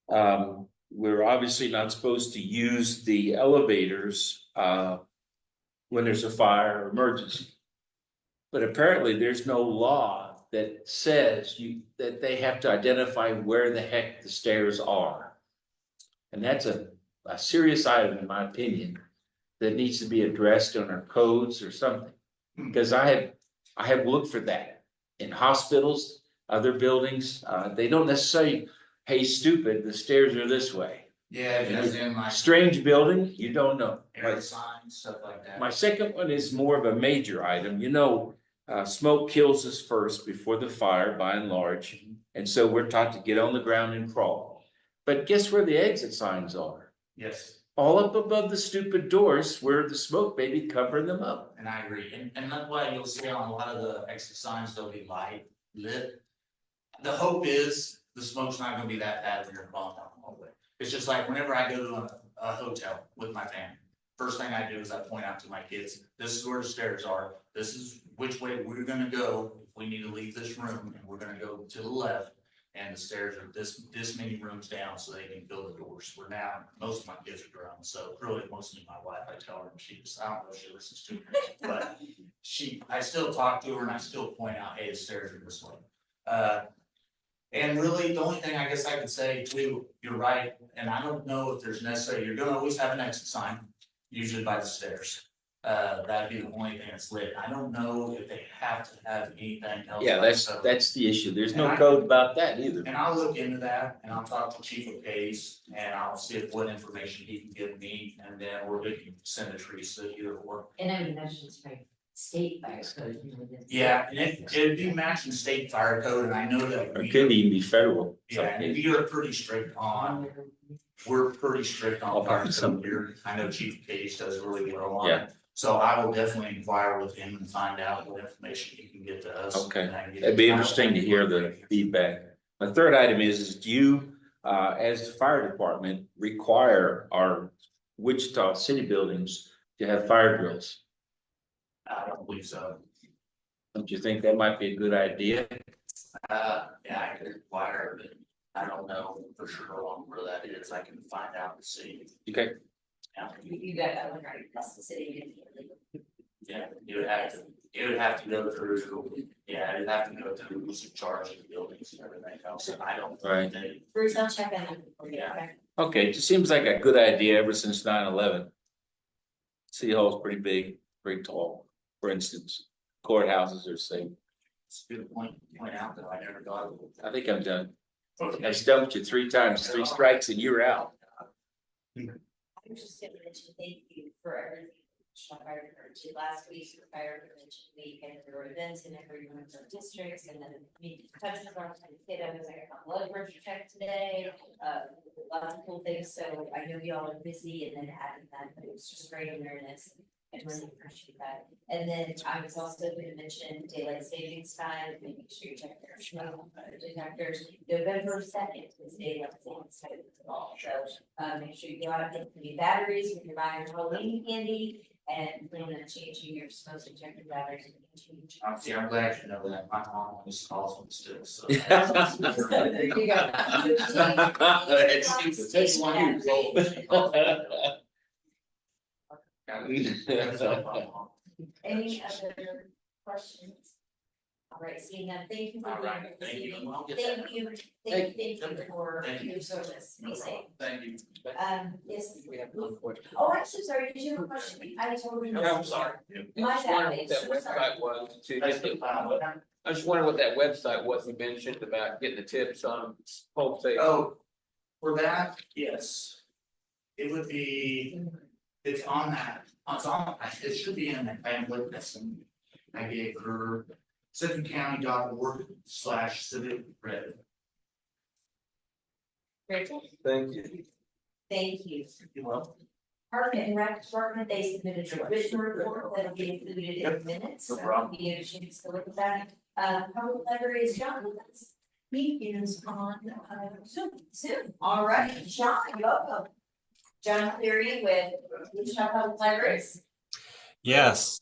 We're obviously not supposed to use the elevators, when there's a fire or emergency. But apparently there's no law that says that they have to identify where the heck the stairs are. And that's a serious item, in my opinion, that needs to be addressed on our codes or something. Because I have looked for that in hospitals, other buildings. They don't necessarily, hey, stupid, the stairs are this way. Yeah, because in my Strange building, you don't know. air signs, stuff like that. My second one is more of a major item. You know, smoke kills us first before the fire, by and large. And so we're taught to get on the ground and crawl. But guess where the exit signs are? Yes. All up above the stupid doors where the smoke may be covering them up. And I agree, and that's why you'll see on a lot of the exit signs, they'll be light lit. The hope is the smoke's not gonna be that bad when you're falling down the hallway. It's just like whenever I go to a hotel with my family, first thing I do is I point out to my kids, this is where the stairs are, this is which way we're gonna go. If we need to leave this room, and we're gonna go to the left. And the stairs are this many rooms down so they can fill the doors. We're now, most of my kids are grown, so really mostly my wife, I tell her, and she just, I don't know if she listens to me. But I still talk to her and I still point out, hey, the stairs are this way. And really, the only thing I guess I could say too, you're right, and I don't know if there's necessarily, you're gonna always have an exit sign, usually by the stairs. That'd be the only thing that's lit. I don't know if they have to have anything else. Yeah, that's the issue. There's no code about that either. And I'll look into that and I'll talk to Chief of Case and I'll see if what information he can give me, and then we're looking to send a Teresa either or. And I would imagine it's my state fire code. Yeah, and it'd be matching state fire code, and I know that. Or could even be federal. Yeah, and we are pretty strict on, we're pretty strict on fire code here. I know Chief of Case does really well on it. So I will definitely inquire with him and find out what information he can get to us. Okay, it'd be interesting to hear the feedback. My third item is do you, as the fire department, require our Wichita city buildings to have fire drills? I don't believe so. Don't you think that might be a good idea? Yeah, I could inquire, but I don't know for sure on where that is. I can find out and see. Okay. Yeah. You got that one right, that's the city. Yeah, you would have to go through, yeah, it'd have to go through who's in charge of the buildings and everything else, and I don't. Right. Bruce, I'll check that out for you. Yeah. Okay, it just seems like a good idea ever since 9/11. City Hall's pretty big, pretty tall, for instance. Courthouses are the same. It's a good point out that I never got it. I think I'm done. I stumped you 3 times, 3 strikes and you're out. I'm just gonna mention thank you for everything. Fire Prevention last week, for Fire Prevention Week, and there were events in every one of our districts, and then we touched on kiddos. I got my blood pressure checked today, lots of cool things, so I know y'all are busy and then having that, but it was just great awareness. I really appreciate that. And then I was also gonna mention daylight savings time, making sure you check your smoke detectors. November 2nd is daylight savings time as well, so make sure you go out and get new batteries when you're buying your Halloween candy. And plan on changing your smoke detector batteries. See, I'm glad you know that. My mom always calls them still, so. There you go. That's Any other questions? All right, seeing that, thank you for All being right, here this thank you. evening. I'll get Thank that. you, thank you for Thank you. your service. No Be safe. problem. Thank you. Yes. We have one question. Oh, I'm so sorry. Did you have a question? I totally missed. I'm sorry. My Just wondered bad. what that So sorry. website was to get the, I just wondered what that website was you mentioned about getting the tips on home safety. Oh, for that, yes. It would be, it's on that, it should be in that pamphlet that's I gave her, civicounty.org/civic red. Rachel? Thank you. Thank you. You will. Park and Rec Department, they submitted a written report that'll be included in the minutes, No so problem. you get a chance to look at that. Public library is John with us. He is on, Zoom. All right, John, welcome. John Cleary with Wichita Public Libraries. Yes,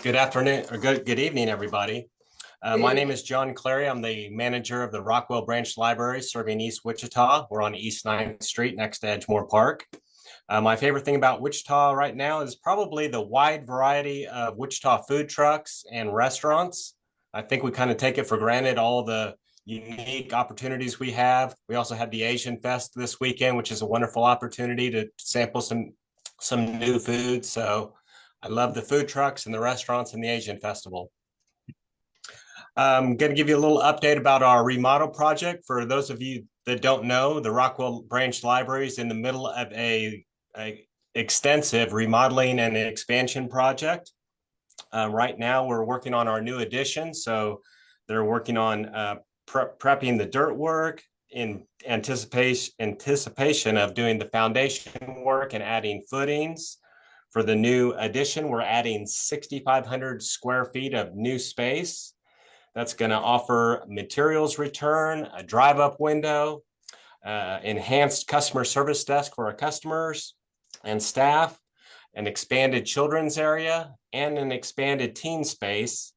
good afternoon or good evening, everybody. My name is John Clary. I'm the manager of the Rockwell Branch Library serving East Wichita. We're on East 9th Street next to Edgemoor Park. My favorite thing about Wichita right now is probably the wide variety of Wichita food trucks and restaurants. I think we kind of take it for granted, all the unique opportunities we have. We also had the Asian Fest this weekend, which is a wonderful opportunity to sample some new food. So I love the food trucks and the restaurants and the Asian Festival. I'm going to give you a little update about our remodel project. For those of you that don't know, the Rockwell Branch Library is in the middle of a extensive remodeling and expansion project. Right now, we're working on our new addition. So they're working on prepping the dirt work in anticipation of doing the foundation work and adding footings. For the new addition, we're adding 6,500 square feet of new space. That's going to offer materials return, a drive-up window, enhanced customer service desk for our customers and staff, an expanded children's area, and an expanded teen space.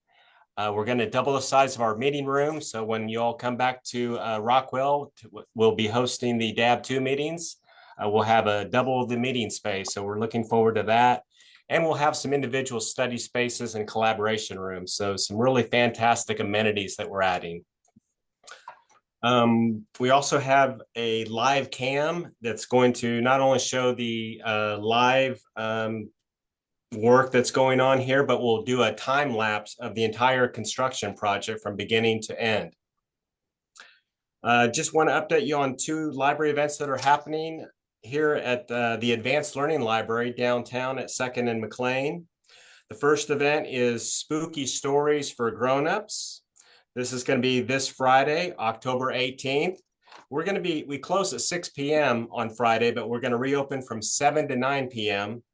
We're going to double the size of our meeting room. So when you all come back to Rockwell, we'll be hosting the DAB2 meetings. We'll have a double the meeting space. So we're looking forward to that. And we'll have some individual study spaces and collaboration rooms. So some really fantastic amenities that we're adding. We also have a live cam that's going to not only show the live work that's going on here, but we'll do a time lapse of the entire construction project from beginning to end. Just want to update you on 2 library events that are happening here at the Advanced Learning Library downtown at 2nd and McLean. The first event is Spooky Stories for Grown-ups. This is going to be this Friday, October 18th. We close at 6 p.m. on Friday, but we're going to reopen from 7 to 9 p.m.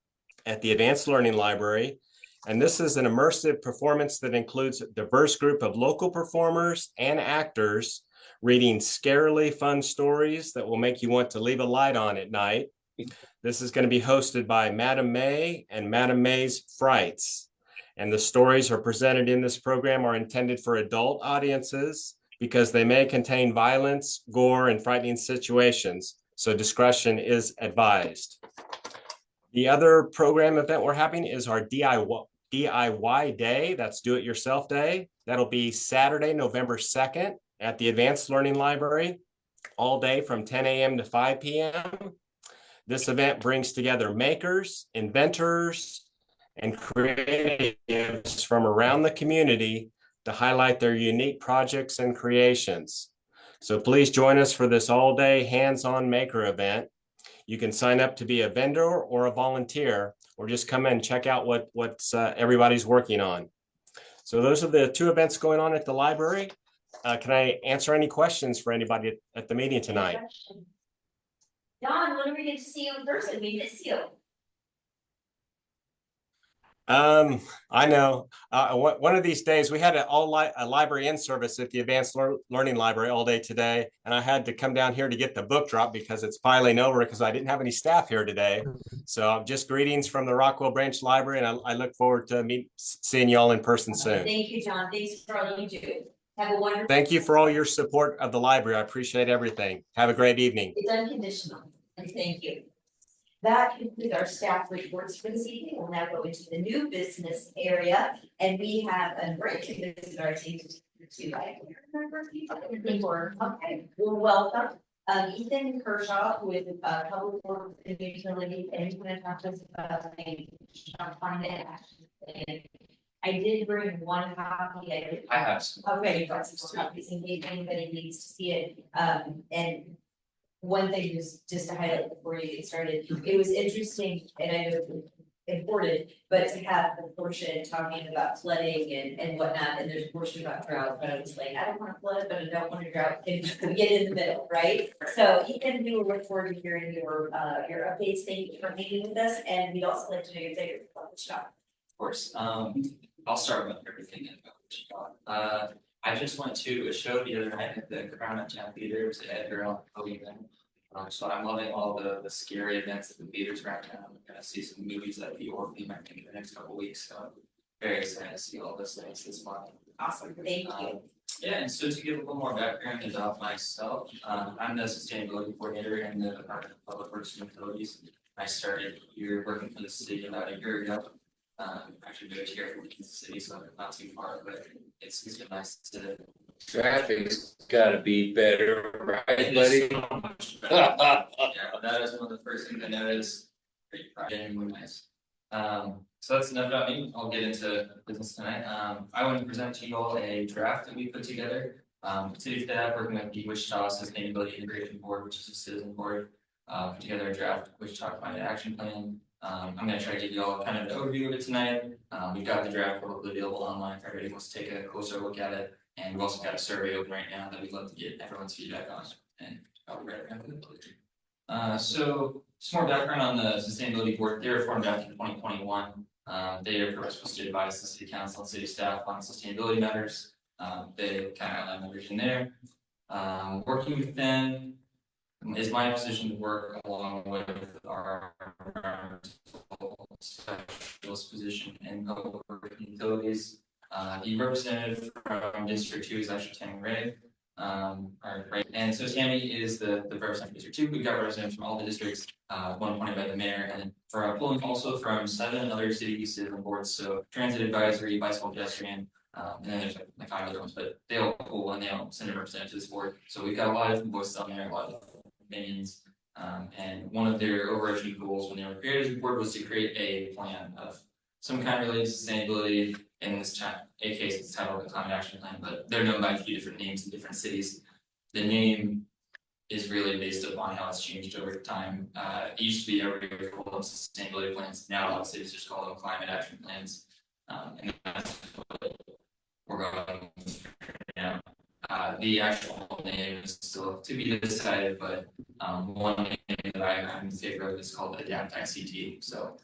at the Advanced Learning Library. And this is an immersive performance that includes a diverse group of local performers and actors reading scarily fun stories that will make you want to leave a light on at night. This is going to be hosted by Madam May and Madam May's Frights. And the stories are presented in this program are intended for adult audiences because they may contain violence, gore, and frightening situations. So discretion is advised. The other program event we're having is our DIY Day. That's Do It Yourself Day. That'll be Saturday, November 2nd at the Advanced Learning Library, all day from 10 a.m. to 5 p.m. This event brings together makers, inventors, and creatives from around the community to highlight their unique projects and creations. So please join us for this all-day hands-on maker event. You can sign up to be a vendor or a volunteer, or just come in and check out what's everybody's working on. So those are the 2 events going on at the library. Can I answer any questions for anybody at the meeting tonight? Don, when are we get to see you in person? We miss you. I know. One of these days we had a library in service at the Advanced Learning Library all day today, and I had to come down here to get the book drop because it's piling over because I didn't have any staff here today. So just greetings from the Rockwell Branch Library, and I look forward to seeing you all in person soon. Thank you, John. Thanks for all you do. Have a wonderful. Thank you for all your support of the library. I appreciate everything. Have a great evening. It's unconditional, and thank you. That concludes our staff reports for this evening. We'll now go into the new business area, and we have a break. Do I remember people? Okay, well, welcome. Ethan Kershaw with Public Works and Utilities, and he's gonna talk to us about a climate action plan. I did bring one copy. I have some. Okay, you've got some copies in case anybody needs to see it. And one thing just to highlight before you get started, it was interesting, and I know it's important, but to have the portion talking about flooding and whatnot, and there's a portion about drought, but I was like, I don't want to flood, but I don't want to drought, and we get in the middle, right? So Ethan, we will look forward to hearing your updates. Thank you for meeting with us, and we'd also like to know your favorite shop. Of course, I'll start with everything about Wichita. I just went to a show the other night at the Crown and Town Theater to Edgar Allan Poe event. So I'm loving all the scary events at the theaters right now. I'm gonna see some movies at the Orpheum, I think, in the next couple of weeks, so I'm very excited to see all those things this month. Awesome, thank you. Yeah, and so to give a little more background about myself, I'm the sustainability coordinator in the Department of Public Works and Utilities. I started here working for the city about a year ago. Actually moved here from Kansas City, so I'm not too far, but it's been nice to. Traffic's gotta be better, right, It buddy? is so much better. Yeah, that is one of the first things I noticed. Pretty genuinely nice. So that's enough about me. I'll get into business tonight. I want to present to you all a draft that we put together. City staff working with the Wichita Sustainability Integration Board, which is a citizen board, put together a draft Wichita Climate Action Plan. I'm gonna try to give you all kind of an overview of it tonight. We've got the draft publicly available online if everybody wants to take a closer look at it. And we've also got a survey open right now that we'd love to get everyone's feedback on, and I'll be right back. So some more background on the sustainability board. They were formed back in 2021. Their purpose was to advise the city council and city staff on sustainability matters. They kind of outlined the vision there. Working with them is my position to work along with our specialist position in public works and utilities. The representative from District 2 is actually Tammy Ray. And so Tammy is the representative from District 2. We've got representatives from all the districts, one appointed by the mayor, and then for pulling also from 7 other city citizen boards, so transit advisory, bicycle pedestrian, and then there's like 5 other ones, but they all pull and they all send a representative to this board. So we've got a lot of different voices on there, a lot of opinions. And one of their overarching goals when they were created as a board was to create a plan of some kind related to sustainability. In this case, it's titled the Climate Action Plan, but they're known by a few different names in different cities. The name is really based upon how it's changed over time. It used to be everybody would call them sustainability plans. Now a lot of cities just call them climate action plans. And that's what we're going now. The actual name is still to be decided, but one name that I'm in favor of is called Adapt ICT. So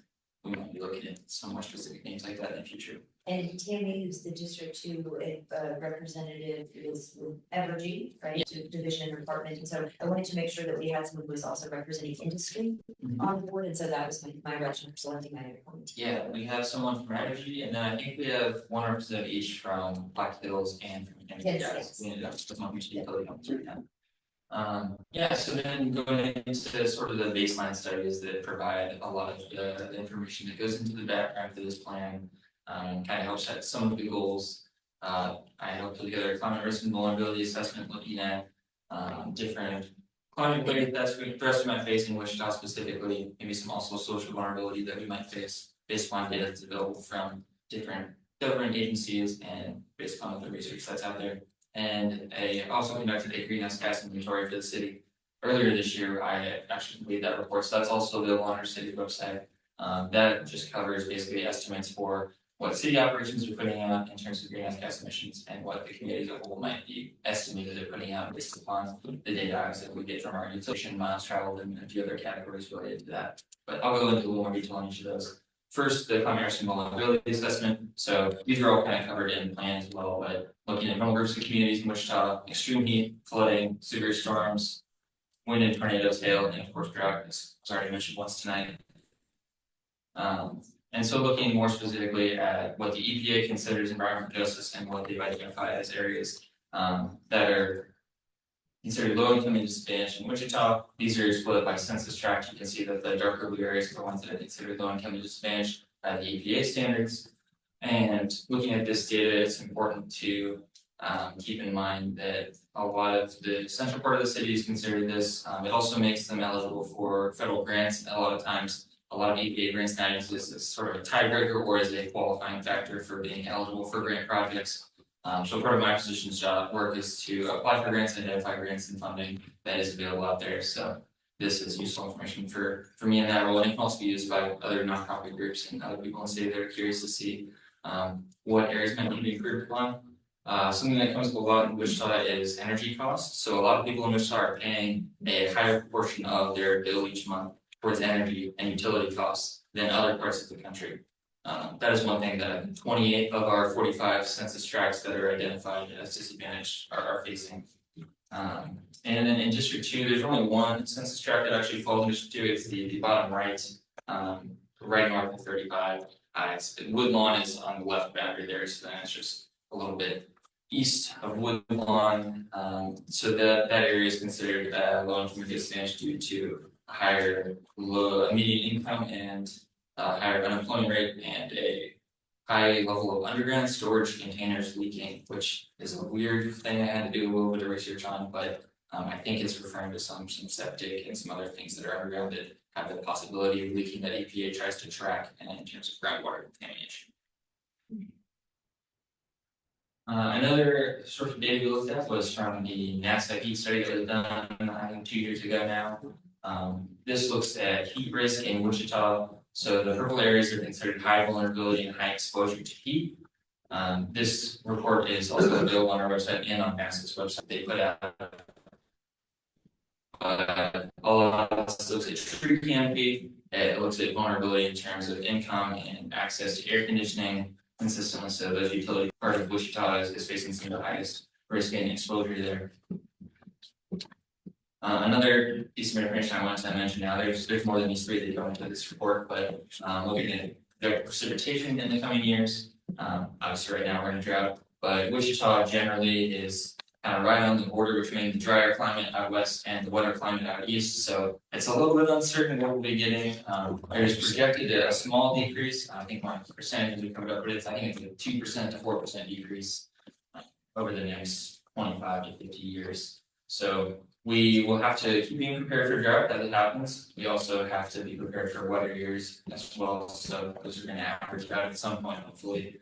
we might be looking at some more specific names like that in the future. And Tammy, who's the District 2 representative, is with Evergy, right, to division and department, and so I wanted to make sure that we had someone who was also representing industry on the board, and so that was my rationale for selecting my appointee. Yeah, we have someone from Energy, and then I think we have one representative each from Black Hills and from Kansas. Yes. We ended up with one from utility companies right now. Yeah, so then going into sort of the baseline studies that provide a lot of the information that goes into the background for this plan. Kind of helps set some of the goals. I helped put together a climate risk and vulnerability assessment looking at different climate related threats we might face in Wichita specifically, maybe some also social vulnerability that we might face based upon data that's available from different government agencies and based upon the research that's out there. And I also conducted a greenhouse gas inventory for the city. Earlier this year, I actually completed that report, so that's also available on our city's website. That just covers basically estimates for what city operations are putting out in terms of greenhouse gas emissions and what the community as a whole might be estimated at putting out based upon the data that we get from our utilization, miles traveled, and a few other categories related to that. But I'll go into a little more detail on each of those. First, the climate risk and vulnerability assessment. So these are all kind of covered in the plan as well, but looking at vulnerable groups of communities in Wichita, extreme heat, flooding, severe storms, wind and tornadoes, hail, and of course drought, as was already mentioned once tonight. And so looking more specifically at what the EPA considers environmental justice and what they've identified as areas that are considered low income and disadvantaged in Wichita. These are split up by census tract. You can see that the darker blue areas are the ones that are considered low income and disadvantaged by the EPA standards. And looking at this data, it's important to Keep in mind that a lot of the central part of the city is considered this. It also makes them eligible for federal grants. A lot of times, a lot of EPA grants now use this as sort of a tiebreaker or as a qualifying factor for being eligible for grant projects. So part of my position's work is to apply for grants, identify grants and funding that is available out there. So this is useful information for me in that role, and it can also be used by other nonprofit groups and other people in the city that are curious to see what areas might need to be improved upon. Something that comes up a lot in Wichita is energy costs. So a lot of people in Wichita are paying a higher proportion of their bill each month towards energy and utility costs than other parts of the country. That is one thing that 28 of our 45 census tracts that are identified as disadvantaged are facing. And then in District 2, there's only one census tract that actually falls in District 2. It's the bottom right, right north of 35. Woodlawn is on the left boundary there, so then it's just a little bit east of Woodlawn. So that area is considered low income disadvantage due to a higher median income and higher unemployment rate and a high level of underground storage containers leaking, which is a weird thing I had to do a little bit of research on, but I think it's referring to some septic and some other things that are underground that have the possibility of leaking that EPA tries to track in terms of groundwater contamination. Another source of data we looked at was from the NASA heat study that was done, I think 2 years ago now. This looks at heat risk in Wichita. So the purple areas are considered high vulnerability and high exposure to heat. This report is also available on our website and on NASA's website. They put out all of this looks at tree canopy. It looks at vulnerability in terms of income and access to air conditioning consistently. So those utility part of Wichita is facing some of the highest risk and exposure there. Another piece of information I wanted to mention now, there's more than these three that go into this report, but looking at the precipitation in the coming years, obviously right now we're in a drought, but Wichita generally is kind of right on the border between the drier climate out west and the wetter climate out east, so it's a little bit uncertain what we'll be getting. There's projected a small decrease, I think my percentage we covered up, but I think it's a 2% to 4% decrease over the next 25 to 50 years. So we will have to keep being prepared for drought as it happens. We also have to be prepared for wetter years as well. So those are going to average out at some point, hopefully.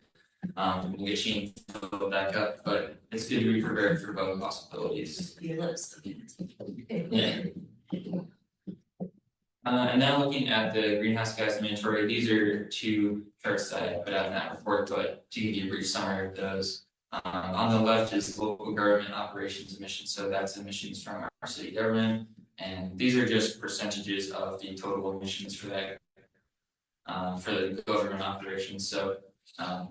We'll get Sheen filled back up, but it's good to be prepared for both possibilities. Your lips. Yeah. And now looking at the greenhouse gas inventory, these are two charts that I put out in that report, but to give you a brief summary of those. On the left is local government operations emissions, so that's emissions from our city government, and these are just percentages of the total emissions for that for the government operations. So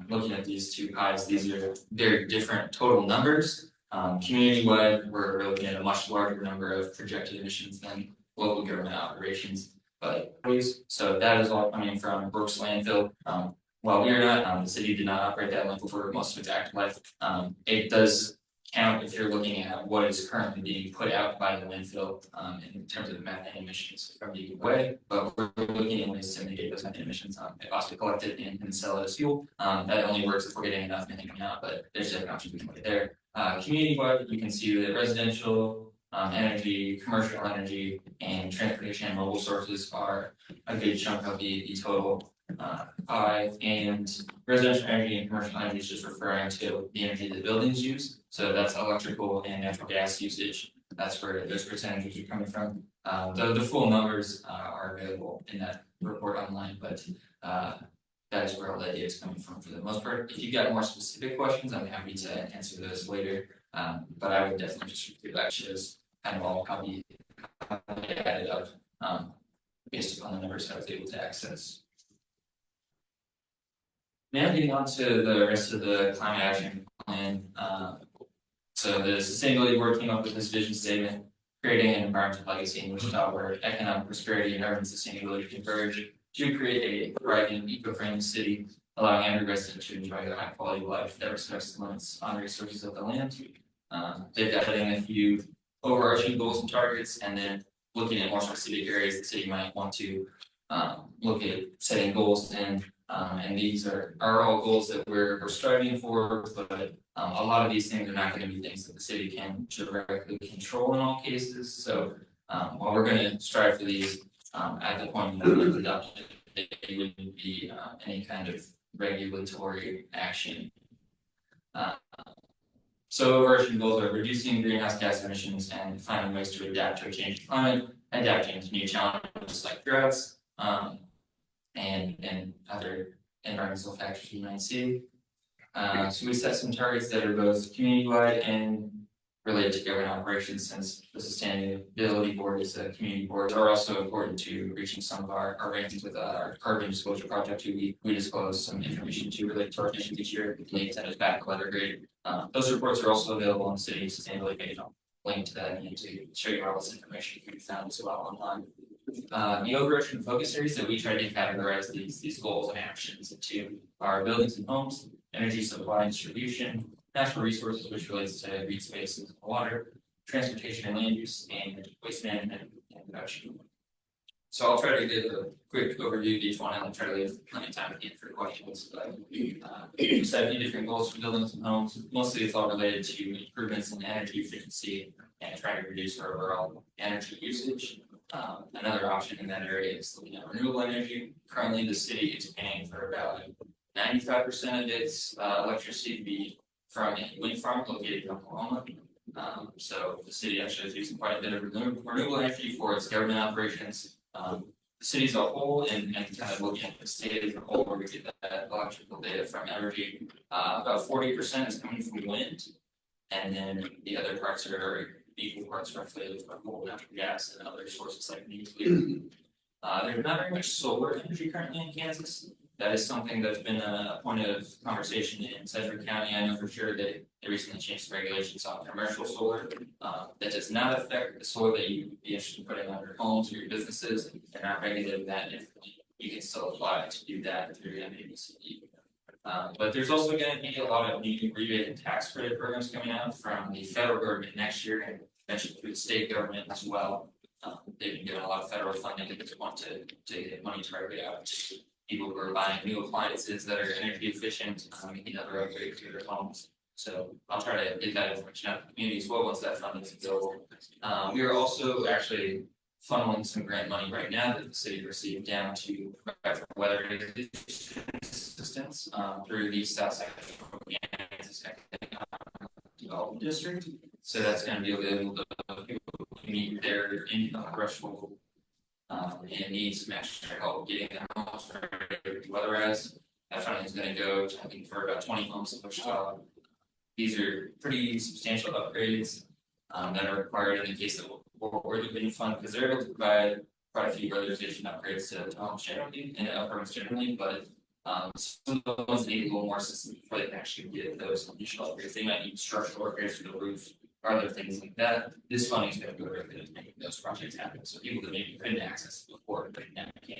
looking at these two pies, these are very different total numbers. Community-wide, we're looking at a much larger number of projected emissions than local government operations, but so that is all coming from Brooks landfill. While we are not, the city did not operate that landfill for most of its active life. It does count if you're looking at what is currently being put out by the landfill in terms of methane emissions from the way, but we're looking at ways to mitigate those methane emissions. It also collect it and sell it as fuel. That only works if we're getting enough methane coming out, but there's different options we can look at there. Community-wide, you can see that residential energy, commercial energy, and transportation and mobile sources are a good chunk of the total pie, and residential energy and commercial energy is just referring to the energy that buildings use. So that's electrical and natural gas usage. That's where those percentages are coming from. The full numbers are available in that report online, but that is where all that data is coming from for the most part. If you've got more specific questions, I'm happy to answer those later. But I would definitely just repeat that shows kind of all how we added up based upon the numbers I was able to access. Now getting on to the rest of the climate action plan. So the Sustainability Board came up with this vision statement, creating an environmental legacy in Wichita where economic prosperity and urban sustainability converge to create a thriving, eco-friendly city, allowing every resident to enjoy a high quality of life that respects the limits on resources of the land. They've got a few overarching goals and targets, and then looking at more specific areas the city might want to look at setting goals in. And these are all goals that we're striving for, but a lot of these things are not gonna be things that the city can directly control in all cases, so. While we're gonna strive for these, at the point that we adopt it, it wouldn't be any kind of regulatory action. So overarching goals are reducing greenhouse gas emissions and finding ways to adapt to a changing climate, adapting to new challenges like droughts, and other environmental factors you might see. So we set some targets that are both community-wide and related to government operations, since the sustainability board is a community board, are also important to reaching some of our rankings with our carbon disclosure project, who we disclose some information to related to our emissions each year. Link that is back letter grade. Those reports are also available on the city sustainability page. I'll link to that and to show you all this information can be found as well online. The overarching focus areas that we try to categorize these goals and actions into are buildings and homes, energy supply and distribution, natural resources, which relates to green spaces and water, transportation and land use, and waste management and production. So I'll try to give a quick overview of each one, and I'll try to leave plenty of time at the end for questions. But we set a few different goals for buildings and homes. Mostly it's all related to improvements in energy efficiency and trying to reduce our overall energy usage. Another option in that area is looking at renewable energy. Currently, the city is paying for about 95% of its electricity to be from a wind farm located in Oklahoma. So the city actually is using quite a bit of renewable energy for its government operations. The city as a whole, and kind of looking at the state as a whole, where we get that electrical data from energy, about 40% is coming from wind, and then the other parts are equal parts roughly from coal, natural gas, and other sources like nuclear. There's not very much solar energy currently in Kansas. That is something that's been a point of conversation in Sedgwick County. I know for sure that they recently changed the regulations on commercial solar. That does not affect the solar that you would be interested in putting on your homes or your businesses. They're not regulated that differently. You can still apply to do that through MABCD. But there's also going to be a lot of new rebate and tax credit programs coming out from the federal government next year, and eventually through the state government as well. They've been given a lot of federal funding that they want to get money directly out to people who are buying new appliances that are energy efficient, making other upgrades to their homes. So I'll try to get that information out to the community as well once that funding is available. We are also actually funneling some grant money right now that the city received down to provide for weather assistance through the South Central Kansas Development District. So that's going to be available to people who meet their income threshold and need some extra help getting their homes ready to weatherize. That funding is going to go to, I think, for about 20 homes in Wichita. These are pretty substantial upgrades that are required in the case that we're the bidding fund, because they're able to provide quite a few weatherization upgrades to homes generally and apartments generally, but some of those need a little more assistance before they can actually get those additional upgrades. They might need structural upgrades to the roof or other things like that. This funding is going to go directly to making those projects happen. So people that maybe couldn't access it before, but now can.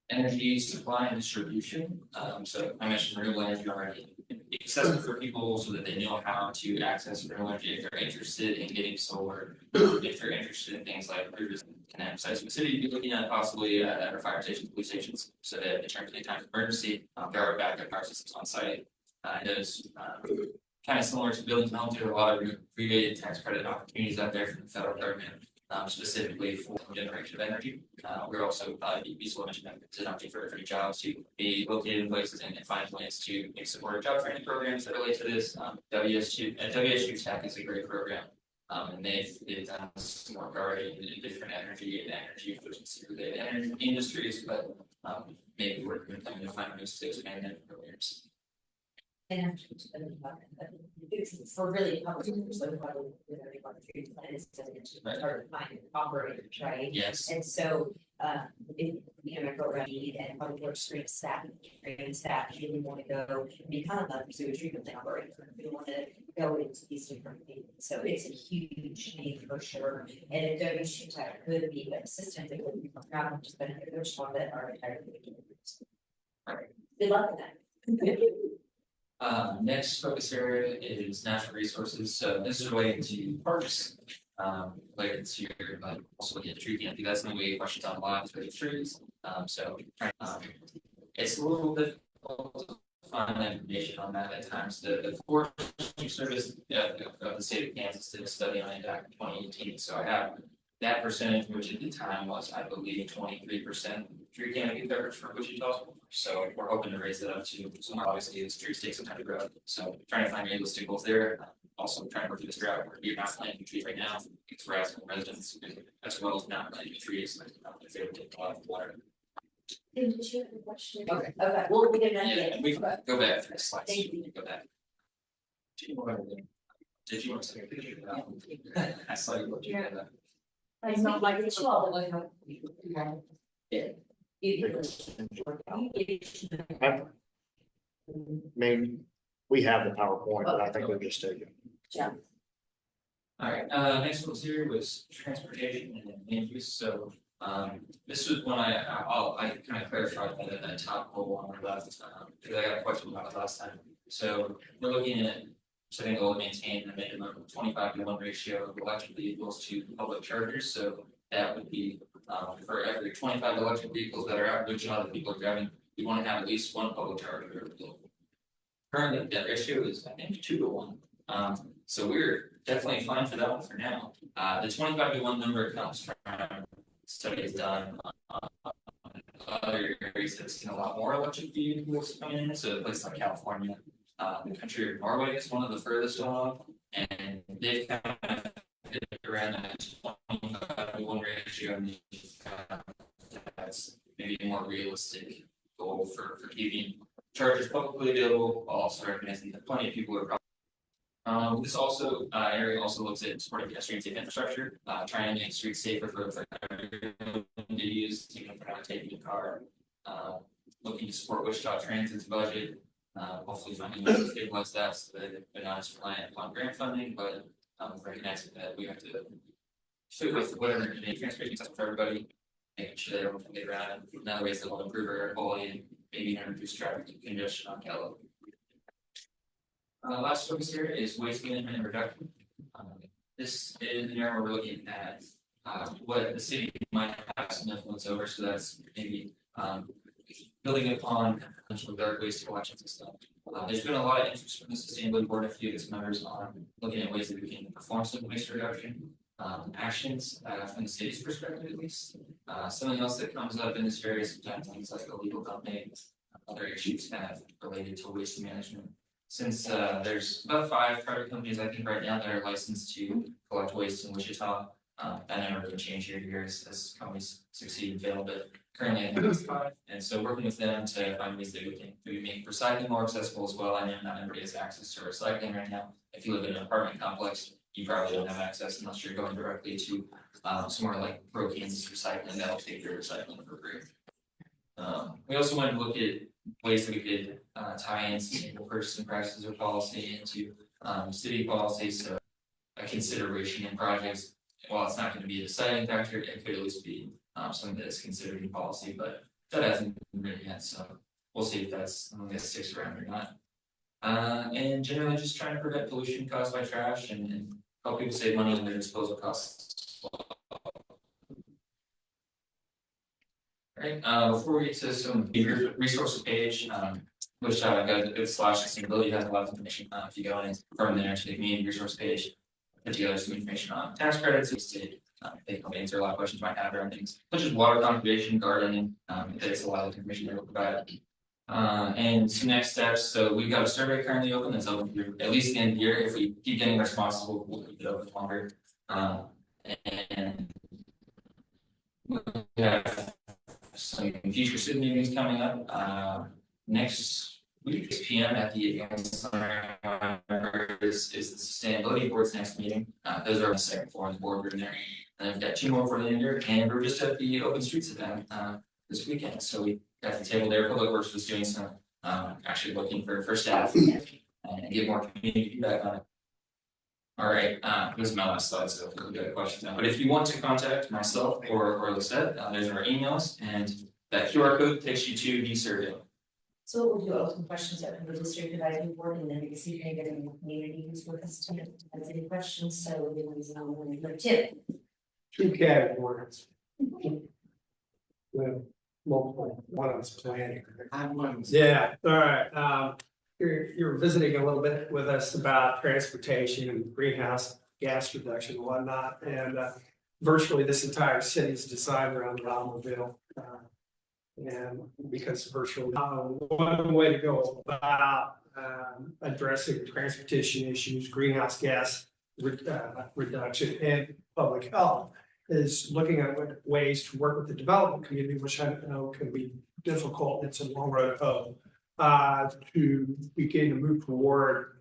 Energy supply and distribution. So I mentioned renewable energy already. Accessible for people so that they know how to access renewable energy if they're interested in getting solar. If they're interested in things like rivers, can emphasize the city be looking at possibly at our fire stations, police stations, so that in terms of any time of emergency, there are backup power systems on site. Those kind of similar to buildings and homes, there are a lot of rebated tax credit opportunities out there from the federal government. Specifically for generation of energy. We're also be useful to not for jobs to be located in places and find ways to make supportive job training programs that relate to this. WSU Tech is a great program. And they've done some work already in different energy and energy efficiency related energy industries, but maybe we're going to find ways to expand that programs. And actually, it's for really public, so probably with everyone trees plan is to start finding operators, right? Yes. And so, if you know, go around and public works street staff, training staff, you really want to go become a sewage treatment operator. We want to go into these different things. So it's a huge need for sure. And if WSU Tech could be an assistant, that would be not just benefit which one that are entirely. All right. Good luck with that. Next focus area is natural resources. So this is related to parks. later this year, but also looking at tree canopy, that's the way questions on a lot of trees. So it's a little difficult to find information on that at times. The Forestry Service of the state of Kansas did a study on it back in 2018, so I have that percentage, which at the time was, I believe, 23% tree canopy coverage for Wichita. So we're hoping to raise it up to some. Obviously, this trees take some time to grow, so trying to find realistic goals there. Also trying to work through this drought where you're not planting trees right now, it's harassing residents as well as not planting trees. If they would take a lot of water. Did you have a question? Okay. Okay, we'll get an Yeah, update. we can go back to the slides. Thank you. Go back. Did you want to take a picture of that? I saw you looking at that. It's not like it's all the way. I mean, we have the PowerPoint, but I think we'll just take it. Yeah. Alright, next one here was transportation and land use, so, this was one I kind of clarified that top goal on the left, because I got a question about it last time. So, we're looking at setting a goal to maintain a minimum 25:1 ratio of electric vehicles to public chargers, so that would be, for every 25 electric vehicles that are out, which other people are driving, we want to have at least one public charger. Currently, that ratio is, I think, 2:1. So we're definitely fine for that one for now. The 25:1 number comes from studies done on other areas that's seen a lot more electric vehicles coming in, so places like California. The country of Norway is one of the furthest along, and they've kind of hit around that 25:1 ratio, and that's maybe a more realistic goal for keeping chargers publicly available, while also recognizing that plenty of people are probably. This also, area also looks at supporting pedestrian safe infrastructure, trying to make streets safer for everyone to use, even if they're not taking a car. Looking to support Wichita Transit's budget, hopefully finding ways to stabilize that so that they're not as reliant upon grant funding, but recognizing that we have to fit with whatever transportation system for everybody, making sure that everyone can get around in other ways that will improve our air quality and maybe even reduce traffic congestion on Calhoun. Last focus here is waste management and reduction. This is an area where we're looking at what the city might have some influence over, so that's maybe building upon potential dark waste collection system. There's been a lot of interest from the sustainability board, a few of its members on looking at ways that we can perform some waste reduction actions from the city's perspective at least. Something else that comes up in this area sometimes things like illegal dumping, other issues kind of related to waste management. Since there's about 5 private companies, I think right now that are licensed to collect waste in Wichita. That number can change year to year as companies succeed and fail, but currently I think it's 5. And so working with them to find ways that we can maybe make recycling more accessible as well. I know not everybody has access to recycling right now. If you live in an apartment complex, you probably don't have access unless you're going directly to somewhere like Pro Kansas Recycling that'll take your recycling for free. We also wanted to look at ways that we could tie in sustainable purchasing practices or policy into city policy. So a consideration in projects, while it's not going to be a deciding factor, it could at least be something that is considered in policy, but that hasn't been written yet, so we'll see if that's something that sticks around or not. And generally just trying to prevent pollution caused by trash and help people save money on their disposal costs. Alright, before we get to some bigger resources page, which I've got a good /sustainability has a lot of information. If you go in from there to the community resource page, put together some information on tax credits, they can answer a lot of questions you might have around things such as water conservation, gardening. It's a lot of information they will provide. And some next steps. So we've got a survey currently open that's open through at least the end of the year. If we keep getting responses, we'll keep it open longer. And we have some future student meetings coming up. Next week, 6 p.m. at the Advanced Learning is the Sustainability Board's next meeting. Those are on the second floor in the boardroom there. And then we've got 2 more for the end year, and we're just at the Open Streets event this weekend. So we got the table there. Public Works was doing some actually looking for staff and get more community feedback on it. All right, this is my last slide, so we'll get questions now. But if you want to contact myself or Lisette, there's our emails, and that QR code takes you to the survey. So we'll do open questions at the district advisory board and then we can see if anybody in the community who's with us tonight has any questions, so we will Tim. Two categories. With multiple, one of us planning. Yeah, all right, you're visiting a little bit with us about transportation and greenhouse gas reduction and whatnot, and virtually this entire city is designed around the automobile. And because virtually one way to go about addressing transportation issues, greenhouse gas reduction and public health is looking at ways to work with the development community, which I know can be difficult. It's a long road home to begin to move toward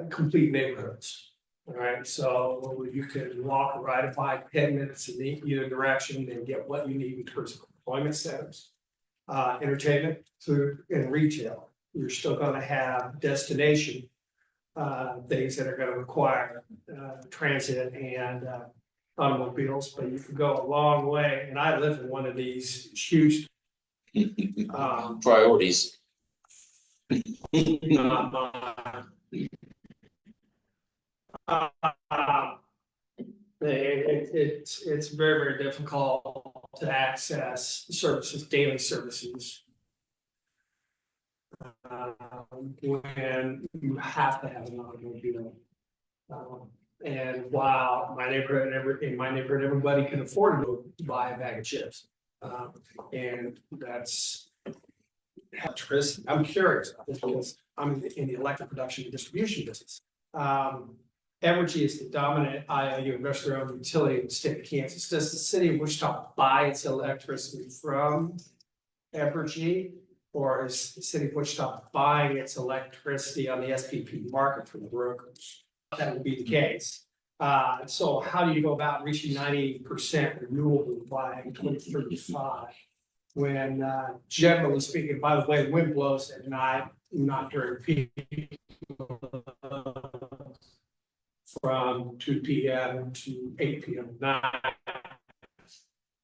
complete neighborhoods. All right, so you can walk or ride a bike 10 minutes in either direction and get what you need in terms of employment centers, entertainment, food, and retail. You're still going to have destination things that are going to require transit and automobiles, but you can go a long way. And I live in one of these huge Priorities. It's very, very difficult to access services, daily services. When you have to have an automobile. And while in my neighborhood, everybody can afford to buy a bag of chips. And that's electricity. I'm curious about this because I'm in the electric production and distribution business. Evergy is the dominant IOU investor-owned utility in the state of Kansas. Does the city of Wichita buy its electricity from Evergy? Or is the city of Wichita buying its electricity on the SPP market from the brokers? That would be the case. So how do you go about reaching 90% renewable by 2035? When generally speaking, by the way, the wind blows at night, not during peak. From 2 p.m. to 8 p.m. at night.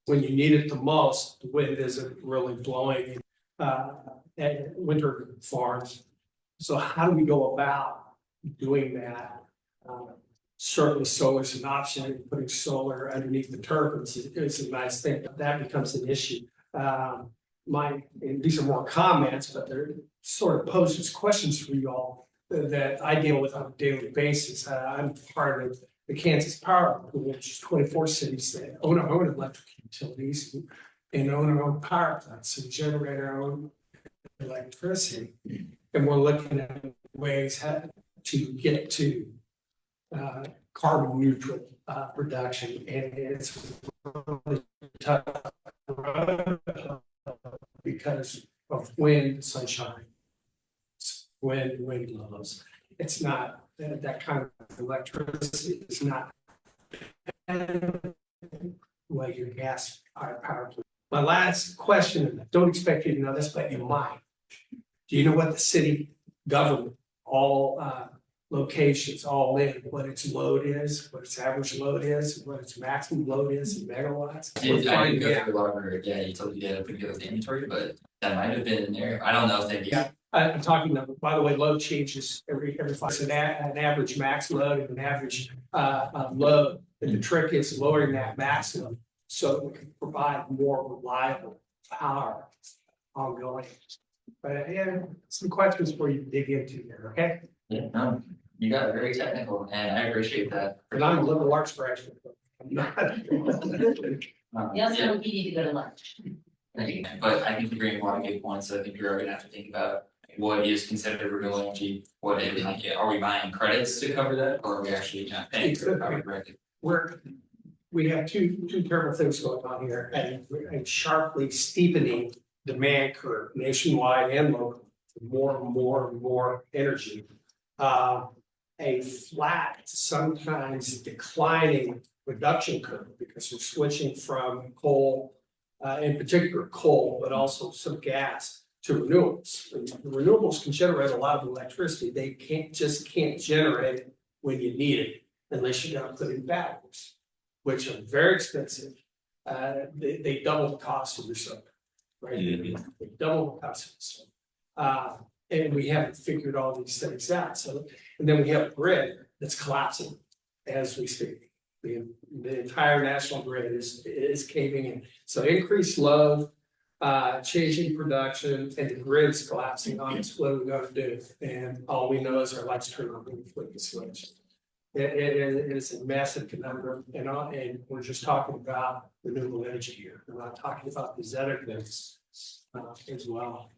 When you need it the most, the wind isn't really blowing at winter farms. So how do we go about doing that? Certainly solar is an option. Putting solar underneath the turbines is a nice thing, but that becomes an issue. And these are more comments, but they're sort of poses questions for you all that I deal with on a daily basis. I'm part of the Kansas Power Pool, which is 24 cities that own our own electric utilities and own our own power plants and generate our own electricity. And we're looking at ways to get to carbon neutral production. And it's really tough because of wind, sunshine. When wind blows, it's not that kind of electricity. It's not like your gas power plant. My last question, and I don't expect you to know this, but you might. Do you know what the city government, all locations, all in, what its load is, what its average load is, what its maximum load is in megawatts? I didn't go through our, utility data to go with the inventory, but that might have been in there. I don't know if they. Yeah. I'm talking about, by the way, load changes every 5. It's an average max load and an average load. And the trick is lowering that maximum so that we can provide more reliable power ongoing. But yeah, some questions for you to dig into here, okay? Yeah, no, you got it very technical and I appreciate that. And I'm a liberal arts graduate. I'm not. We also know we need to go to lunch. But I think you're bringing a lot of good points. So I think you're gonna have to think about what is considered renewable energy, what is like, are we buying credits to cover that, or are we actually not paying for the power directly? We have two terrible things going on here, a sharply steepening demand curve nationwide and local for more and more energy. A flat, sometimes declining reduction curve because we're switching from coal, in particular coal, but also some gas to renewables. Renewables can generate a lot of electricity. They can't generate it when you need it unless you got to put in batteries, which are very expensive. They double the cost of your solar, right? They double the cost of the solar. And we haven't figured all these things out, so, and then we have a grid that's collapsing as we speak. The entire national grid is caving in, so increased load, changing production, and the grid's collapsing on us. What are we gonna do? And all we know is our lights turn on when we flip the switch. It is a massive conundrum, and we're just talking about renewable energy here. We're not talking about these other things as well.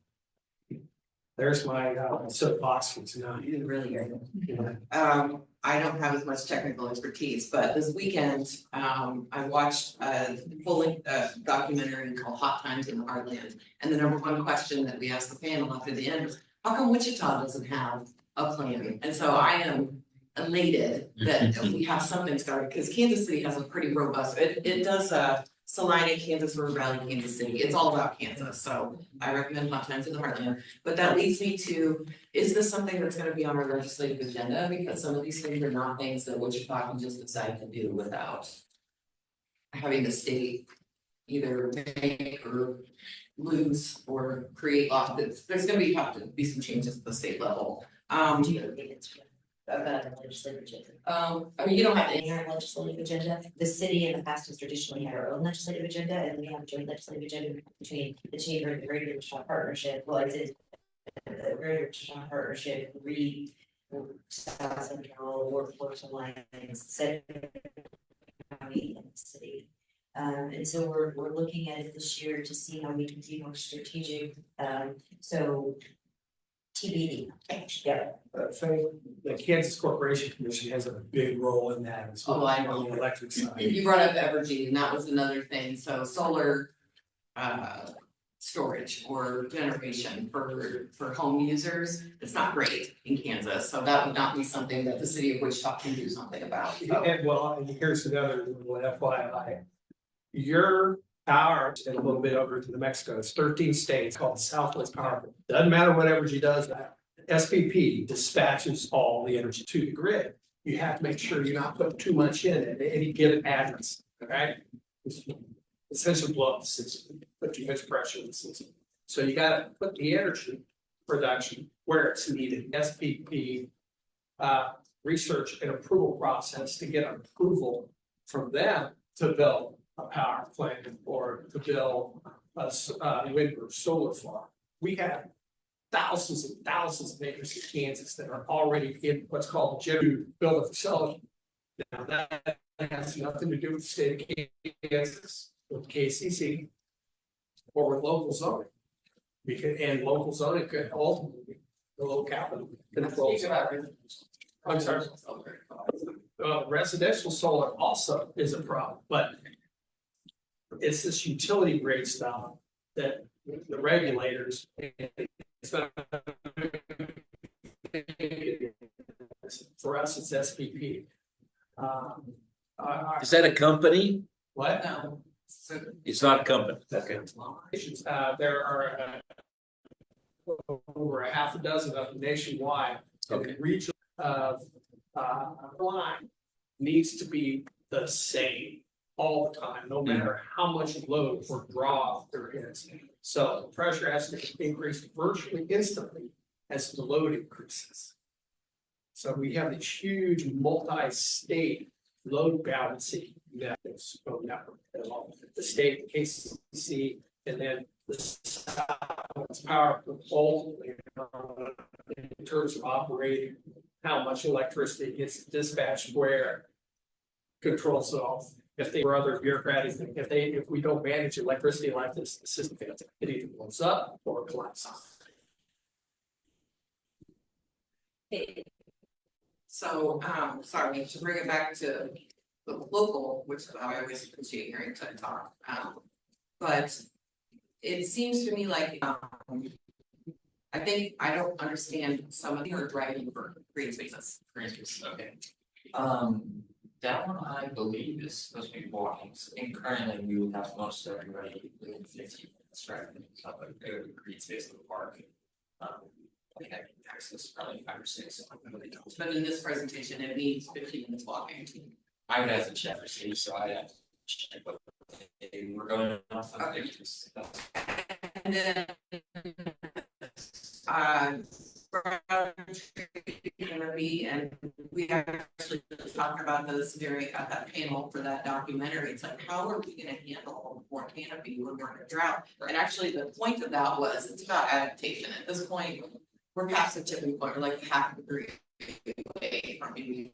There's my soapbox for tonight. You did really great. Yeah. I don't have as much technical expertise, but this weekend, I watched a full-length documentary called Hot Times in the Heartland. And the number one question that we asked the panel after the end was, how come Wichita doesn't have a plan? And so I am elated that we have something started, because Kansas City has a pretty robust, it does Salina, Kansas, River Valley, Kansas City. It's all about Kansas, so I recommend Hot Times in the Heartland. But that leads me to, is this something that's gonna be on our legislative agenda? Because some of these things are not things that Wichita can just decide to do without having the state either make or lose or create law. There's gonna have to be some changes at the state level. Do you have minutes about the legislative agenda? I mean, you don't have to. In our legislative agenda, the city in the past has traditionally had our own legislative agenda, and we have a joint legislative agenda between the chamber and the Greater Wichita Partnership. Well, it's the Greater Wichita Partnership, South Central Workforce Alliance, Center County, and the city. And so we're looking at it this year to see how we can be more strategic. So TBD. Yeah. So the Kansas Corporation Commission has a big role in that as well. Oh, I know. On the electric side. You brought up Evergy, and that was another thing, so solar storage or generation for home users, it's not great in Kansas, so that would not be something that the city of Wichita can do something about. So, And well, and here's another little FYI. Your power, and a little bit over to the Mexico, it's 13 states called Southwest Power. Doesn't matter what Evergy does that. SPP dispatches all the energy to the grid. You have to make sure you're not putting too much in at any given address, okay? Essentially blow up the system, put too much pressure in the system. So you gotta put the energy production where it's needed. SPP research and approval process to get approval from them to build a power plant or to build a wind or solar farm. We have thousands and thousands of acres in Kansas that are already in what's called to build a facility. Now that has nothing to do with the state of Kansas, with KCC, or with local zoning. Because, and local zoning could ultimately, the locality controls. I'm sorry. Residential solar also is a problem, but it's this utility grade stuff that the regulators. For us, it's SPP. Is that a company? What? No. It's not a company. Okay. There are over a half a dozen of them nationwide. And the region of line needs to be the same all the time, no matter how much load or draw there is. So the pressure has to increase virtually instantly as the load increases. So we have this huge multi-state load balancing network, the state, KCC, and then the Southwest Power Control in terms of operating how much electricity gets dispatched where controls it all. If they were other bureaucratic, if we don't manage electricity like this, the system fails. It either blows up or it collapses. So, sorry, to bring it back to the local, which I always appreciate hearing TED Talk, but it seems to me like, I think I don't understand some of you are driving for green spaces. Green spaces, okay. That one I believe is supposed to be walking, so I think currently we would have most everybody within 15 minutes driving up a green space in the park. I think I can access probably 5 or 6. But in this presentation, it needs 15 minutes walking. I would have to check for city, so I'd have to check what they were going off of. Okay. And then Canopy, and we actually talked about this during that panel for that documentary. It's like, how are we gonna handle more canopy when we're in a drought? And actually, the point of that was, it's about adaptation. At this point, we're past the tipping point, we're like half a degree away from being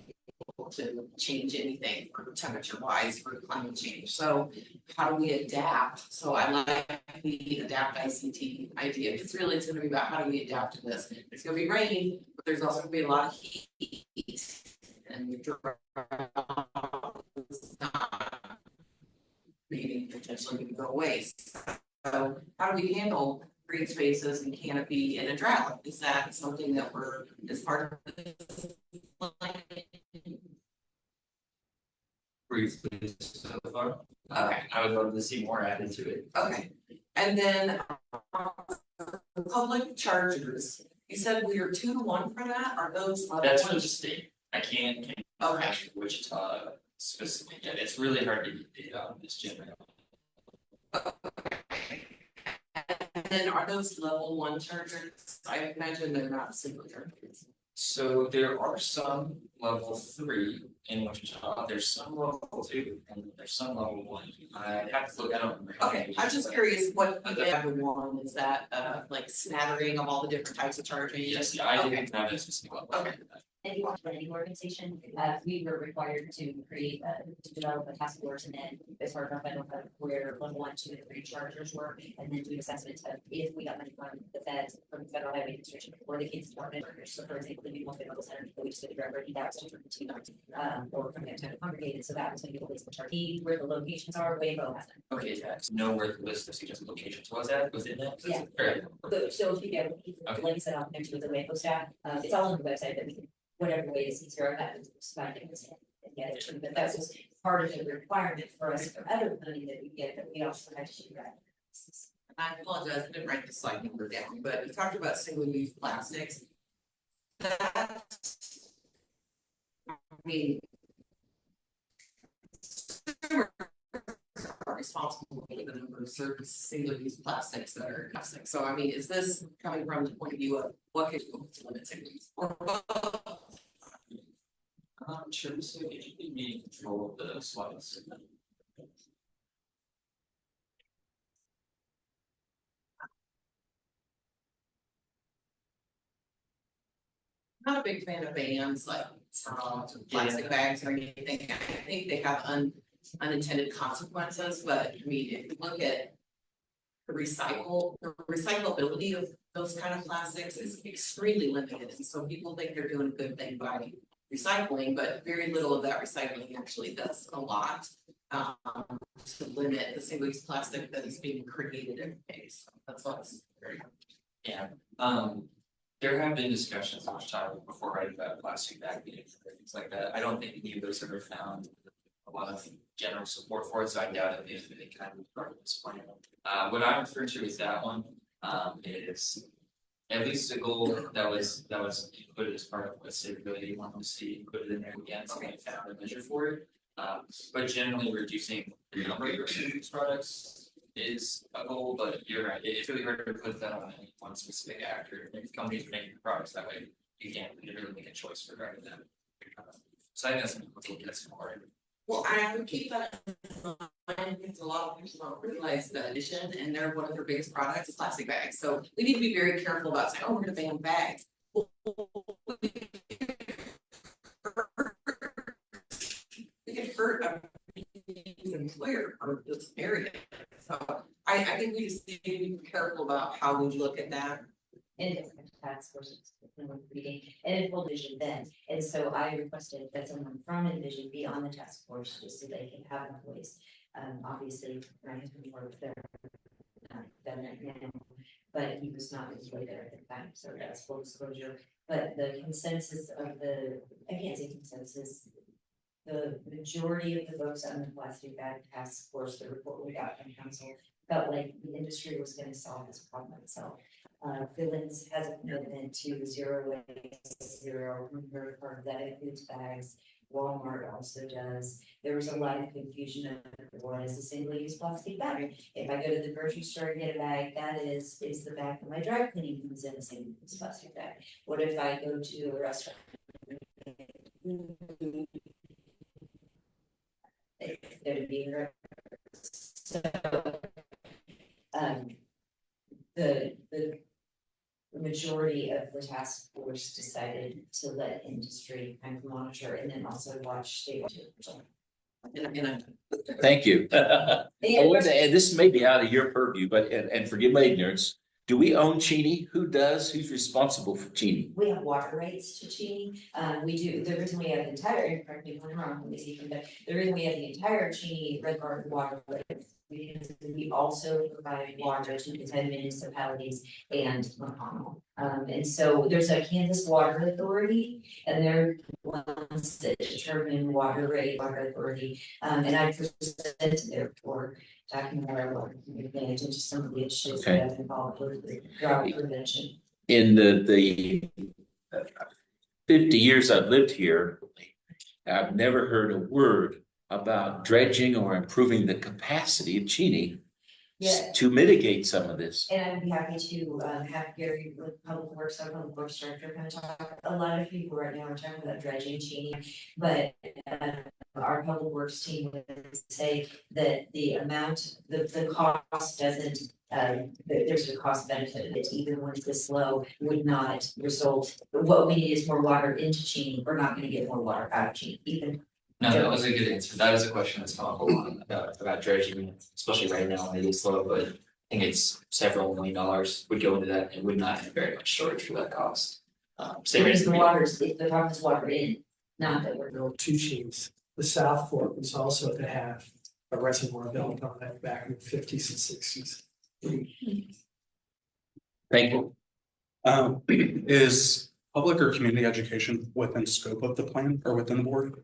able to change anything for temperature wise for climate change. So how do we adapt? So I like the adapt ICT idea. It's really, it's gonna be about how do we adapt to this? It's gonna be rain, but there's also gonna be a lot of heat and the drought is not maybe potentially gonna go away. So how do we handle green spaces and canopy in a drought? Is that something that we're, as part of this? Briefly so far. Okay. I would love to see more added to it. Okay, and then public chargers, you said we are 2 to 1 for that, are those? That's for the state. I can't Okay. actually Wichita specific yet. It's really hard to get data on this general. And then are those level 1 chargers? I imagine they're not single chargers. So there are some level 3 in Wichita, there's some level 2, and there's some level 1. I have to look, I don't remember. how Okay, many. I'm just curious what you have in one, is that like smattering of all the different types of charging? Yes, yeah, I Okay. didn't have a specific level. Okay. And the lending organization, we were required to create, to develop a task force, and then as part of our federal fund, where level 1, 2, and 3 chargers were, and then do assessments of if we got money from the feds, from the Federal Highway Administration, or the Kansas Department of Commerce. So for example, we want the level center, we just did a direct that was to 2 months, or from that time congregated, so that was when people based on charge, where the locations are, Waymo has them. Okay, yeah, so know where the list of suggested locations was at within that? 'Cause it's Yeah. very- So if you get, like I said, I'll connect you with the Waymo staff, it's all on the website, but we can, whatever way is easier, that is finding this and get it, but that's just part of the requirement for us for other money that we get, that we also have to do that. I apologize, I didn't write the slide number down, but we talked about single-use plastics. That's, I mean, are responsible for the number of certain single-use plastics that are plastic. So I mean, is this coming from the point of view of what could you to limit single use? Or Sure, so if you need control of the slides. not a big fan of bans like straws or plastic bags or anything. I think they have unintended consequences, but I mean, if you look at the recyclability of those kind of plastics is extremely limited. And so people think they're doing a good thing by recycling, but very little of that recycling actually does a lot to limit the single-use plastic that is being created every day. So that's what's very. Yeah, there have been discussions which time before writing about plastic bag bans and things like that. I don't think any of those ever found a lot of general support for it, so I doubt it is any kind of part of this plan. What I'm referring to is that one, is at least a goal that was included as part of what City really wanted to see included in there again, so they found a measure for it. But generally reducing the number of single-use products is a goal, but you're right, it's really hard to put that on any one specific actor. If companies are making products that way, you can't really make a choice regarding that. So I think that's what gets more. Well, I would keep that in mind because a lot of people don't realize the addition and they're one of their biggest products is plastic bags. So we need to be very careful about saying, oh, we're gonna ban bags. It can hurt an employer or this area. So I think we just need to be careful about how we look at that. And different task forces, reading, and full vision then, and so I requested that someone from Envision be on the task force, just so they can have a voice. Obviously, my husband worked there, done it now, but he was not employed there at the time, so that's full disclosure. But the consensus of the, I can't say consensus, the majority of the votes on the plastic bag task force, the report we got from council, felt like the industry was gonna solve this problem itself. Billings has a commitment to zero waste, zero, part of that includes bags. Walmart also does. There was a lot of confusion of what is a single-use plastic bag. If I go to the grocery store and get a bag, that is the bag for my dry cleaning comes in a single-use plastic bag. What if I go to a restaurant? It's gonna be so, the majority of the task force decided to let industry kind of monitor and then also watch state. Thank you. I want to add, this may be out of your purview, but, and forgive my ignorance, do we own Cheney? Who does? Who's responsible for Cheney? We have water rights to Cheney. We do, the reason we have the entire, correct me if I'm wrong, but the reason we have the entire Cheney Red Garden water rights. Because we also provide water to the 10 municipalities and McConnell. And so there's a Kansas Water Authority, and they're ones that determine water rate, water authority. And I presented therefore talking about our water advantage into some of the issues that have involved with the drought prevention. In the 50 years I've lived here, I've never heard a word about dredging or improving the capacity of Cheney to mitigate some of this. And I'd be happy to have Gary with Public Works, our Public Works Director, kind of talk. A lot of people right now are talking about dredging Cheney, but our Public Works team would say that the amount, the cost doesn't, there's a cost benefit of it, even when it's this low, would not result. What we need is more water into Cheney. We're not going to get more water out of Cheney, even. No, that was a good answer. That was a question that's come up a lot about dredging, especially right now when it is slow, but I think it's several $1 million would go into that and would not have very much storage for that cost. Same Because as the water's, the problem is water in, not that we're. There were two Cheneys. The South Fork was also to have a reservoir built on it back in the 50s and 60s. Thank you. Is public or community education within scope of the plan or within the board?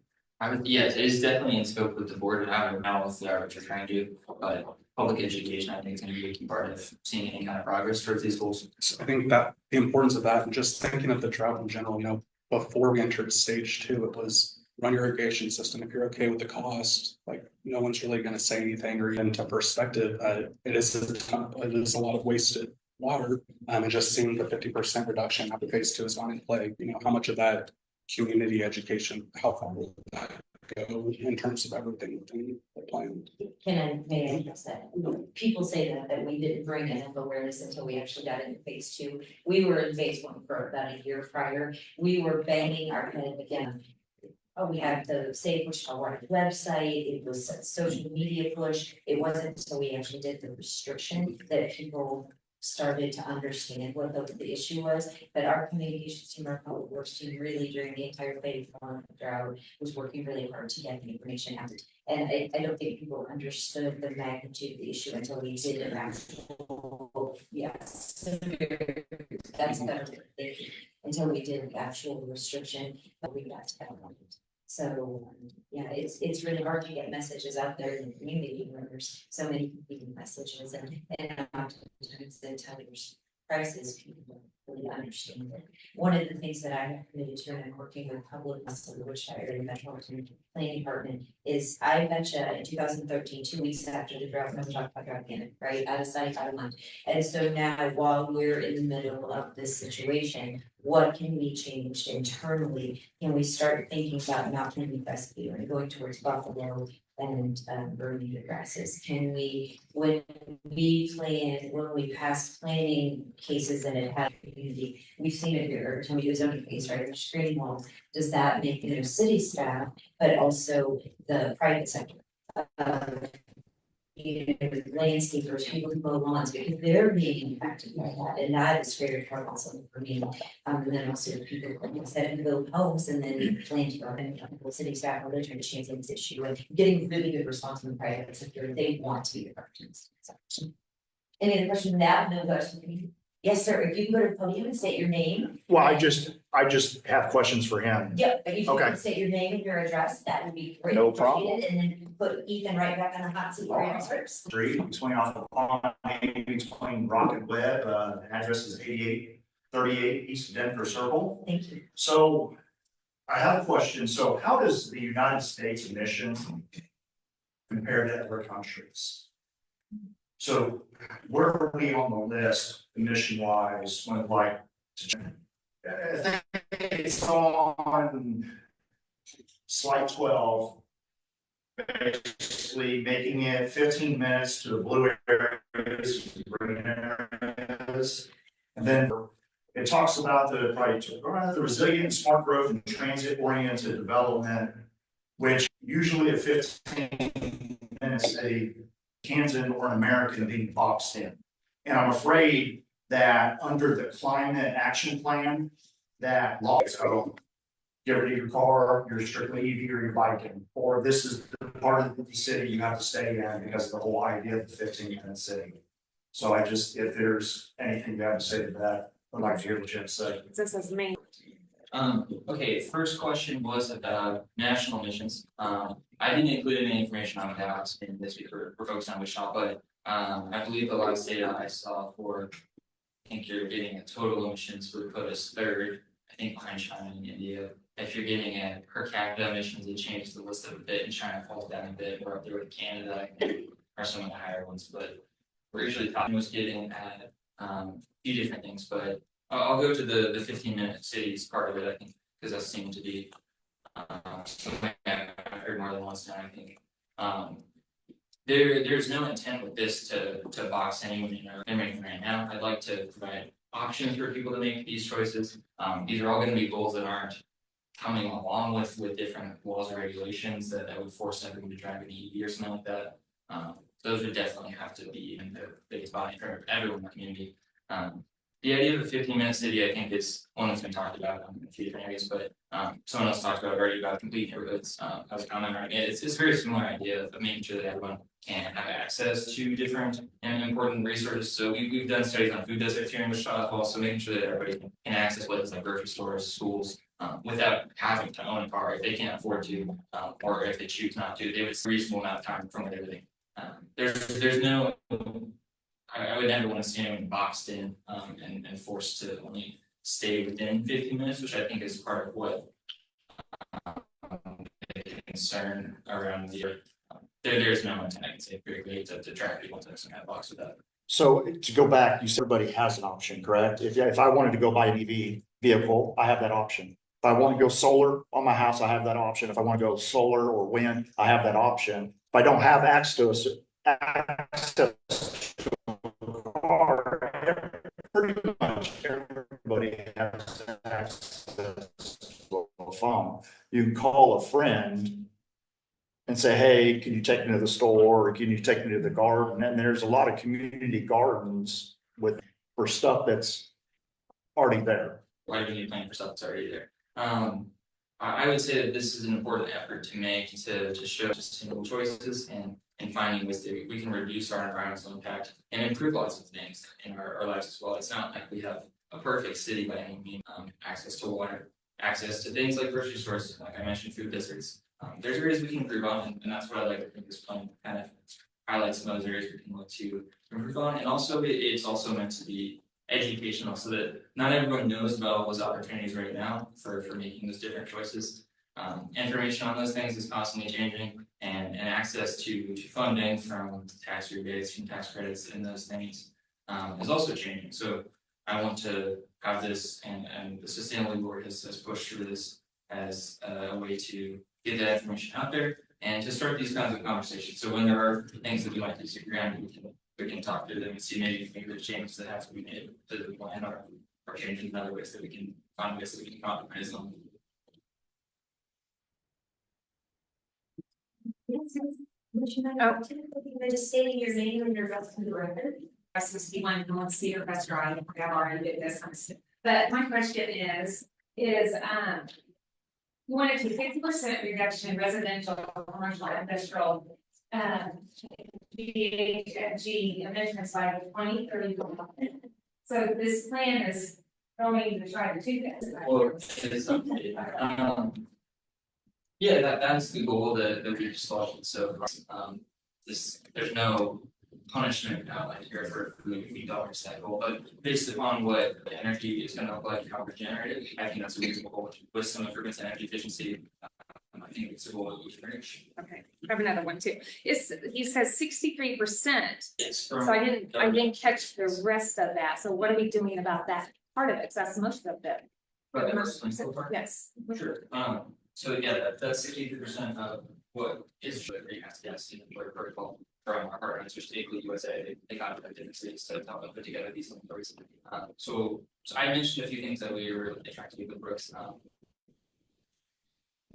Yes, it is definitely in scope with the board and I don't know what they're trying to do, but public education, I think is gonna be a key part of seeing any kind of progress towards these goals. So I think that the importance of that and just thinking of the drought in general, before we entered stage 2, it was run your irrigation system. If you're okay with the cost, like no one's really gonna say anything, or even to perspective, it is a lot of wasted water. And just seeing the 50% reduction after phase 2 is not in play, how much of that community education, how far will that go in terms of everything within the plan? May I address that? People say that we didn't bring enough awareness until we actually got into phase 2. We were in phase 1 for about a year prior. We were banging our head again. Oh, we had the Save Wichita Water website, it was a social media push. It wasn't until we actually did the restriction that people started to understand what the issue was, but our communications team, our public works team, really during the entire phase 1 drought was working really hard to get the information out. And I don't think people understood the magnitude of the issue until we did an actual, yes. That's better, thank you. Until we did the actual restriction, but we got to that point. So, yeah, it's really hard to get messages out there in the community when there's so many competing messages and oftentimes the teller's prices, people don't really understand it. One of the things that I have committed to, and I'm working with public, the Wichita Area Metropolitan Planning Department, is I betcha in 2013, 2 weeks after the drought, no talk about drought again, right? Out of sight, out of mind. And so now, while we're in the middle of this situation, what can we change internally? Can we start thinking about not planting fescue and going towards Buffalo and burning the grasses? Can we, when we pass planning cases and it has community, we've seen it here every time we do a zoning case, right? There's screening walls. Does that make city staff, but also the private sector? Landscapers, people who mow lawns, because they're being impacted by that, and that is very troublesome for me. And then also people who said to build homes and then plan to open city staff are literally changing this issue and getting really good response from the private sector. They want to be the partners. Any other question on that? No question. Yes, sir. If you can go to the podium and state your name. Well, I just have questions for him. Yep, if you Okay. can state your name and your address, that would be great. No problem. And then put Ethan right back on the hot seat for answers. Street between off of Pawnee, between Rock and Webb, the address is 8838 East Denver Circle. Thank you. So I have a question. So how does the United States emission compare to other countries? So where are we on the list emission wise when like, I think it's on slide 12. Basically making it 15 minutes to the blue areas, green areas. And then it talks about the resilient and smart growth and transit oriented development, which usually at 15 minutes, a Kansan or an American being boxed in. And I'm afraid that under the climate action plan, that law, so get rid of your car, you're strictly EV or you're biking, or this is the part of the city you have to stay in because of the whole idea of the 15-minute city. So I just, if there's anything you have to say to that, I'd like to hear what you have to say. This is me. Okay, first question was about national missions. I didn't include any information on that in this week, we're focused on Wichita, but I believe the last data I saw for, I think you're getting a total emissions would put us third, I think behind China and India. If you're getting a per capita emissions, it changes the list of a bit, and China falls down a bit, we're up there with Canada, I think, are some of the higher ones, but we're usually talking was getting at a few different things, but I'll go to the 15-minute cities part of it, I think, because that seemed to be something I've heard more than once now, I think. There's no intent with this to box anyone in or anything right now. I'd like to provide options for people to make these choices. These are all going to be goals that aren't coming along with different laws or regulations that would force everyone to drive an EV or something like that. Those would definitely have to be in the biggest body for everyone in the community. The idea of a 15-minute city, I think, is one that's been talked about in a few different areas, but someone else talked about it already about complete neighborhoods. As a comment, right? It's a very similar idea of making sure that everyone can have access to different and important resources. So we've done studies on food deserts here in Wichita as well, so making sure that everybody can access places like grocery stores, schools, without having to own a car if they can't afford to, or if they choose not to, they would a reasonable amount of time from everything. There's no. I would never want to see anyone boxed in and forced to only stay within 15 minutes, which I think is part of what the concern around the there's no intent, I can say pretty to track people to some kind of box with that. So to go back, you said everybody has an option, correct? If I wanted to go buy an EV vehicle, I have that option. If I want to go solar on my house, I have that option. If I want to go solar or wind, I have that option. If I don't have access to car, pretty much everybody has access to a phone. You can call a friend and say, hey, can you take me to the store, or can you take me to the garden? And there's a lot of community gardens for stuff that's already there. Why do you plan for stuff that's already there? I would say that this is an important effort to make to show sustainable choices and finding ways that we can reduce our environmental impact and improve lots of things in our lives as well. It's not like we have a perfect city by any means. Access to water, access to things like grocery stores, like I mentioned, food deserts. There's areas we can improve on, and that's what I like to think this plan kind of highlights some of those areas we can look to improve on. And also, it's also meant to be educational so that not everyone knows about all those opportunities right now for making those different choices. Information on those things is constantly changing, and access to funding from tax rebates, from tax credits, and those things is also changing. So I want to have this, and the Sustainability Board has pushed through this as a way to get that information out there and to start these kinds of conversations. So when there are things that we might disagree on, we can talk through them and see maybe there's changes that have to be made to the plan, or changes in other ways that we can find ways that we can compromise on. Just stating your name and your address to the record. That's 61 North Cedar Crest Drive. I've already did this. But my question is you wanted to 50% reduction in residential, commercial, industrial, GHG emissions by 2034. So this plan is going to try to do that. Well, yeah, that's the goal that we've selected. So there's no punishment outlined here for moving the dollar cycle, but based upon what the energy is gonna look like, how we're generated, I think that's a reasonable goal with some improvements in energy efficiency. I think it's a goal that we can reach. Okay, I have another one too. It's, he says 63%. Yes. So I didn't catch the rest of that. So what are we doing about that part of it? 'Cause that's most of it. Yes. Sure, so yeah, that's 63% of what is the greenhouse gas in the protocol from our partners, which typically USA, they got it different states to help them put together these inventories. So I mentioned a few things that we were trying to do with Brooks.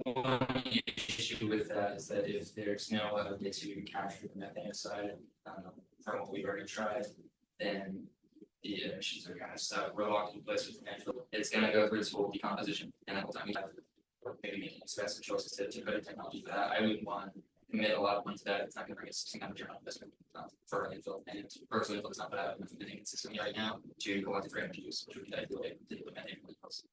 One issue with that is that if there's no way to capture the methane side, from what we've already tried, then the emissions are kind of stuck. We're locked in place with landfill. It's gonna go through its full decomposition, and the whole time we have maybe making expensive choices to put in technology for that. I wouldn't want to commit a lot of money to that. It's not gonna bring us some kind of return on investment for landfill, and Berkeley landfill does not put out enough methane consistently right now to collect for energy use, which would be the ideal way to do methane landfills.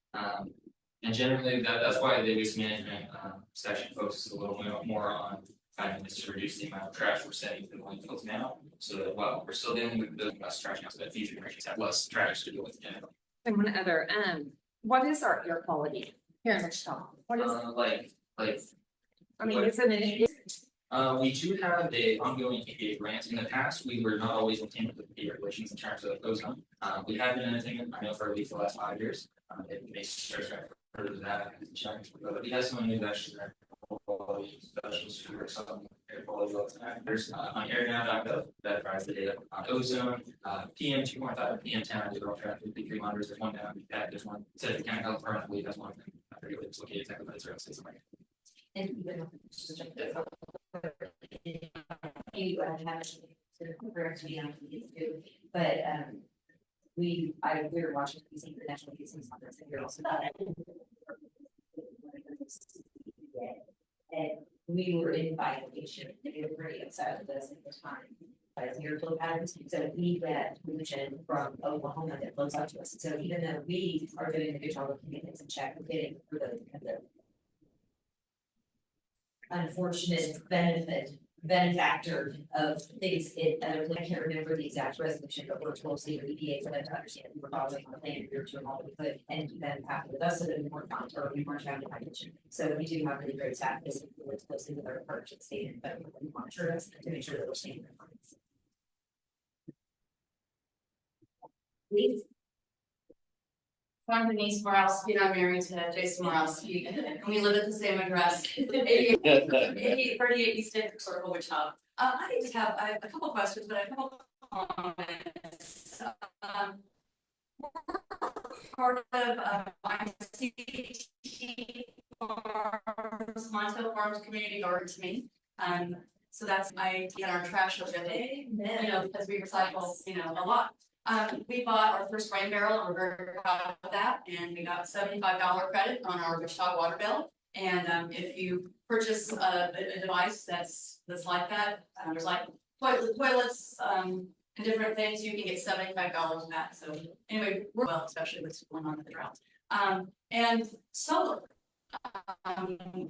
And generally, that's why the waste management section focuses a little bit more on finding ways to reduce the amount of trash we're setting for the landfills now, so that while we're still dealing with building less trash now, so that future generations have less trash to deal with generally. And one other, what is our air quality here in Wichita? What is, I mean, isn't it? We do have a ongoing EPA grant. In the past, we were not always obtaining with the regulations in terms of ozone. We have been anything, I know for at least the last 5 years. It may start further than that, but we have some new actually quality specialists who are some air quality factors on airnow.gov that provides the data on ozone, PM 2.5, PM 10. These are all tracked with big reminders. There's one down, there's one. Says the county health department, I believe that's one. I forget what it's located exactly, but it's around state somewhere. And even you have to be on too, but we were watching the National Museum Conference and you're also and we were in violation. They were pretty upset with us at the time. By zero flow patterns, so we get pollution from Oklahoma that flows out to us. So even though we are doing a good job of keeping things in check, we're getting for the unfortunate benefactor of things. I can't remember the exact resolution, but we're told to the EPA for them to understand we were following our plan, we were doing all we could, and then after with us so that we weren't found or we weren't found in violation. So we do have really great staff that works closely with our partnership state and federal and monitor us to make sure that we're staying in compliance. Please. I'm Denise Morales, I'm married to Jason Morales, and we live at the same address, 38 East District Circle, Wichita. I have a couple questions, but a couple comments. Part of ICT Monticello Farms Community Garden to me. So that's I get our trash every day, because we recycle, a lot. We bought our first rain barrel and we're very proud of that, and we got $75 credit on our Wichita water bill. And if you purchase a device that's like that, there's like toilets and different things, you can get $75 back. So anyway, we're well, especially what's going on with the drought. And solar,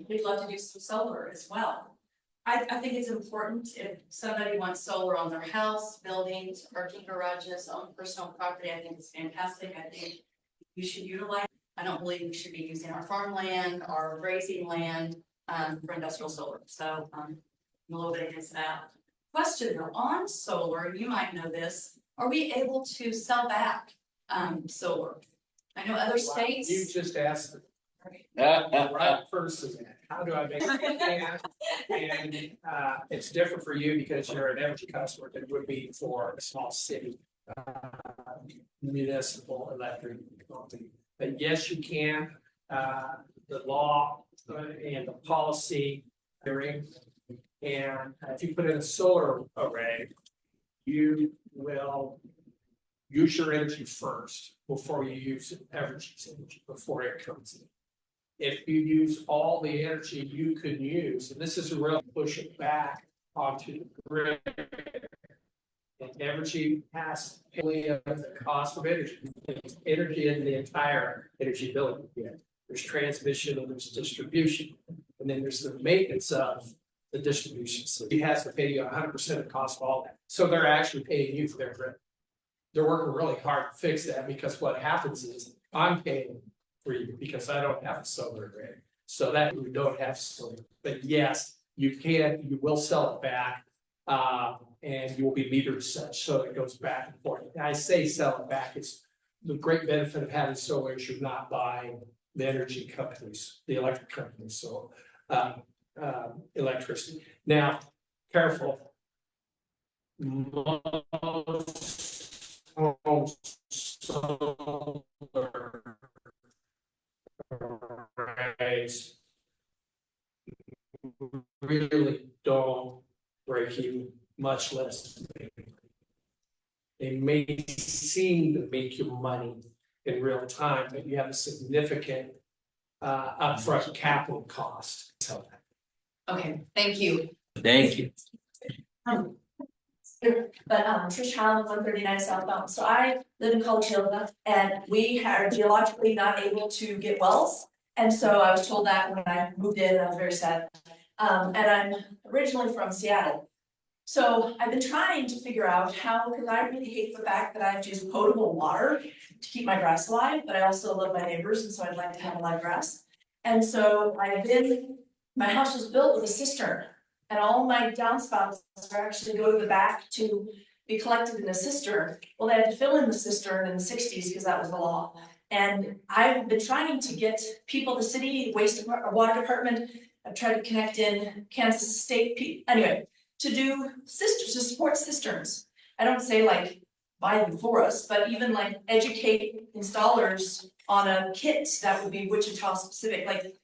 we'd love to do some solar as well. I think it's important if somebody wants solar on their house, buildings, parking garages, on personal property. I think it's fantastic. I think you should utilize. I don't believe we should be using our farmland, our grazing land for industrial solar. So I'm a little bit against that. Question though, on solar, you might know this. Are we able to sell back solar? I know other states. You just asked the right person. How do I make it? And it's different for you because you're an energy customer than it would be for a small city municipal electric company. But yes, you can. The law and the policy and if you put in a solar array, you will use your energy first before you use everybody's energy before it comes in. If you use all the energy you could use, and this is really push it back onto the grid. And energy has the cost of energy. There's energy in the entire energy bill. There's transmission and there's distribution. And then there's the maintenance of the distribution, so he has to pay you 100% of the cost of all that, so they're actually paying you for their grid. They're working really hard to fix that, because what happens is, I'm paying for you because I don't have a solar grid, so that we don't have solar, but yes, you will sell it back. And you will be metered such, so it goes back and forth. And I say sell it back, it's the great benefit of having solar is you're not buying the energy companies, the electric companies, so electricity. Now, careful. Most homes solar arrays really don't break even, much less. They may seem to make you money in real time, but you have a significant upfront capital cost. So, Okay, thank you. Thank you. But Trish Holland, 139 southbound, so I live in Colchilla and we are geologically not able to get wells. And so I was told that when I moved in, I was very sad. And I'm originally from Seattle. So I've been trying to figure out how, because I really hate the fact that I have to use potable water to keep my grass alive, but I also love my neighbors and so I'd like to have live grass. And so my house was built with a cistern and all my downspouts are actually go to the back to be collected in a cistern. Well, they had to fill in the cistern in the 60s because that was the law. And I've been trying to get people, the city water department, I've tried to connect in Kansas State, anyway, to do to support cisterns. I don't say like buy them for us, but even like educate installers on a kit that would be Wichita specific. Like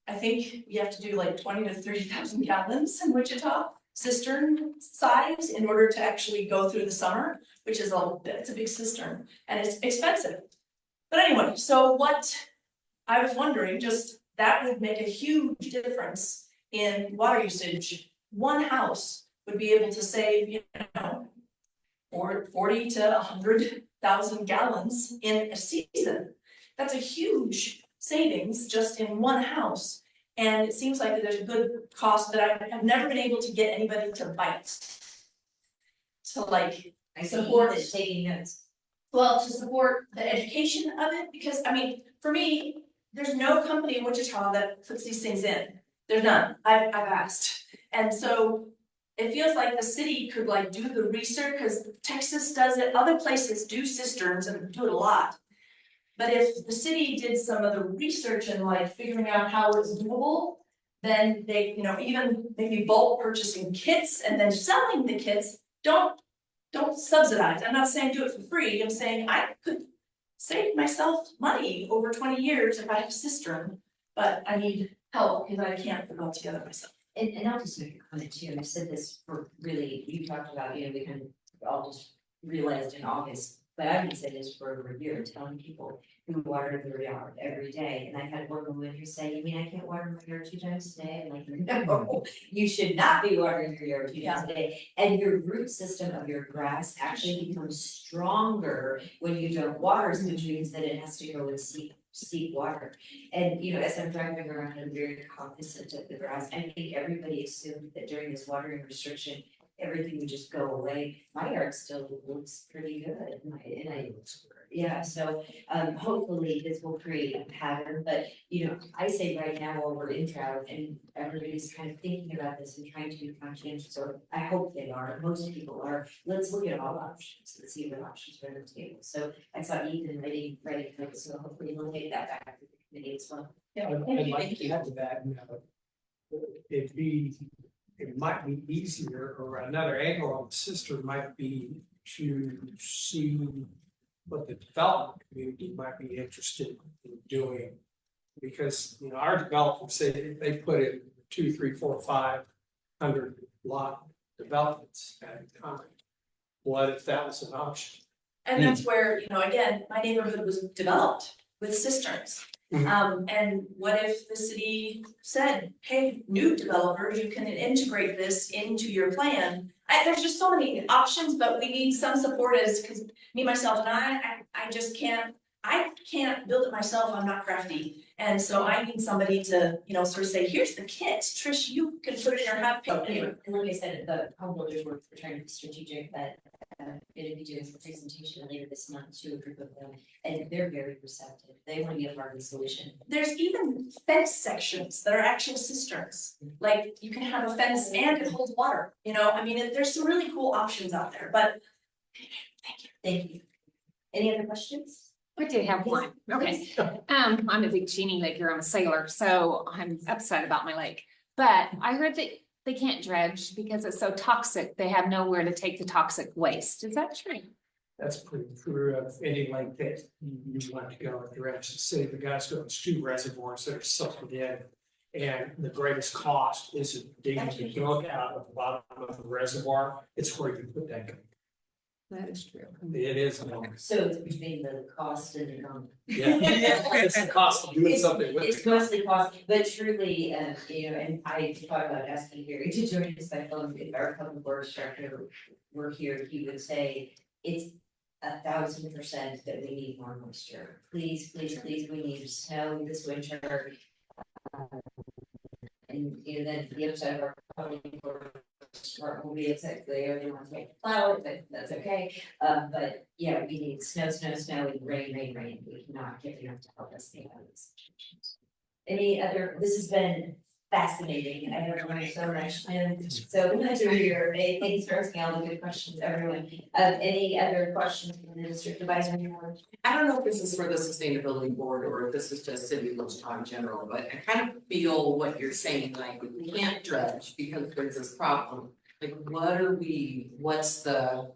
I think you have to do like 20 to 30,000 gallons in Wichita cistern size in order to actually go through the summer, which is it's a big cistern and it's expensive. But anyway, so what I was wondering, just that would make a huge difference in water usage. One house would be able to save, 40 to 100,000 gallons in a season. That's a huge savings just in one house. And it seems like there's a good cost that I've never been able to get anybody to bite. To like support taking notes. Well, to support the education of it, because I mean, for me, there's no company in Wichita that puts these things in. There's none. I've asked. And so it feels like the city could like do the research because Texas does it, other places do cisterns and do it a lot. But if the city did some of the research and like figuring out how it's doable, then they, even maybe bulk purchasing kits and then selling the kits, don't subsidize. I'm not saying do it for free. I'm saying I could save myself money over 20 years if I had a cistern, but I need help because I can't put it all together myself. And I'll just make a comment too, and I've said this for really, you talked about, we kind of all just realized in August, but I've been saying this for over a year, telling people who water their yard every day. And I had one woman who said, you mean I can't water my yard 2 times a day? I'm like, no, you should not be watering your yard 2 times a day. And your root system of your grass actually becomes stronger when you don't water, which means that it has to go and seek water. And as I'm driving around, I'm very cognizant of the grass. I think everybody assumed that during this watering restriction, everything would just go away. My yard still looks pretty good. So hopefully this will create a pattern, but I say right now while we're in drought and everybody's kind of thinking about this and trying to be conscientious, or I hope they are, most people are, let's look at all options and see what options are on the table. So I saw Ethan writing, so hopefully we'll take that back to the committee as well. Yeah, I'd like to add to that, it might be easier, or another angle on the cistern might be to see what the development community might be interested in doing. Because, our developers say they put in 2, 3, 4, 500 lot developments at a time. What if that was an option? And that's where, again, my neighborhood was developed with cisterns. And what if the city said, hey, new developers, you can integrate this into your plan? There's just so many options, but we need some support because me, myself, and I just can't, I can't build it myself, I'm not crafty. And so I need somebody to, you know, sort of say, here's the kit, Trish, you can put it in your hat. Anyway, and like I said, the home builders were trying to be strategic, but gonna be doing some presentation later this month to a group of them, and they're very receptive. They want to be a part of the solution. There's even fence sections that are actual cisterns. Like you can have a fence and it holds water, you know, I mean, there's some really cool options out there, but. Thank you. Any other questions? I did have one, okay. I'm a big genie lake here, I'm a sailor, so I'm upset about my lake. But I heard that they can't dredge because it's so toxic, they have nowhere to take the toxic waste, is that true? That's pretty true of any lake that you want to go and dredge. The city of Augusta owns 2 reservoirs that are sucked in. And the greatest cost isn't digging the gunk out of the bottom of the reservoir, it's where you put that gunk. That is true. It is. So it's between the cost and the gunk. Yeah, it's the cost of doing something with it. It's mostly cost, but truly, you know, and I thought about asking Gary to join us by phone, if our public works director were here, he would say, it's 1,000% that we need more moisture. Please, please, please, we need snow this winter. And you know, then the other side of our public works will be exactly, they only want to make plow it, but that's okay. But yeah, we need snow, and rain. We cannot get enough to help us stay out of this situation. Any other, this has been fascinating. I have learned so much. And so glad you're here. Hey, thanks for asking all the good questions, everyone. Any other questions from the district advisory board? I don't know if this is for the sustainability board or if this is just city of Wichita in general, but I kind of feel what you're saying, like we can't dredge because there's this problem. Like, what's the?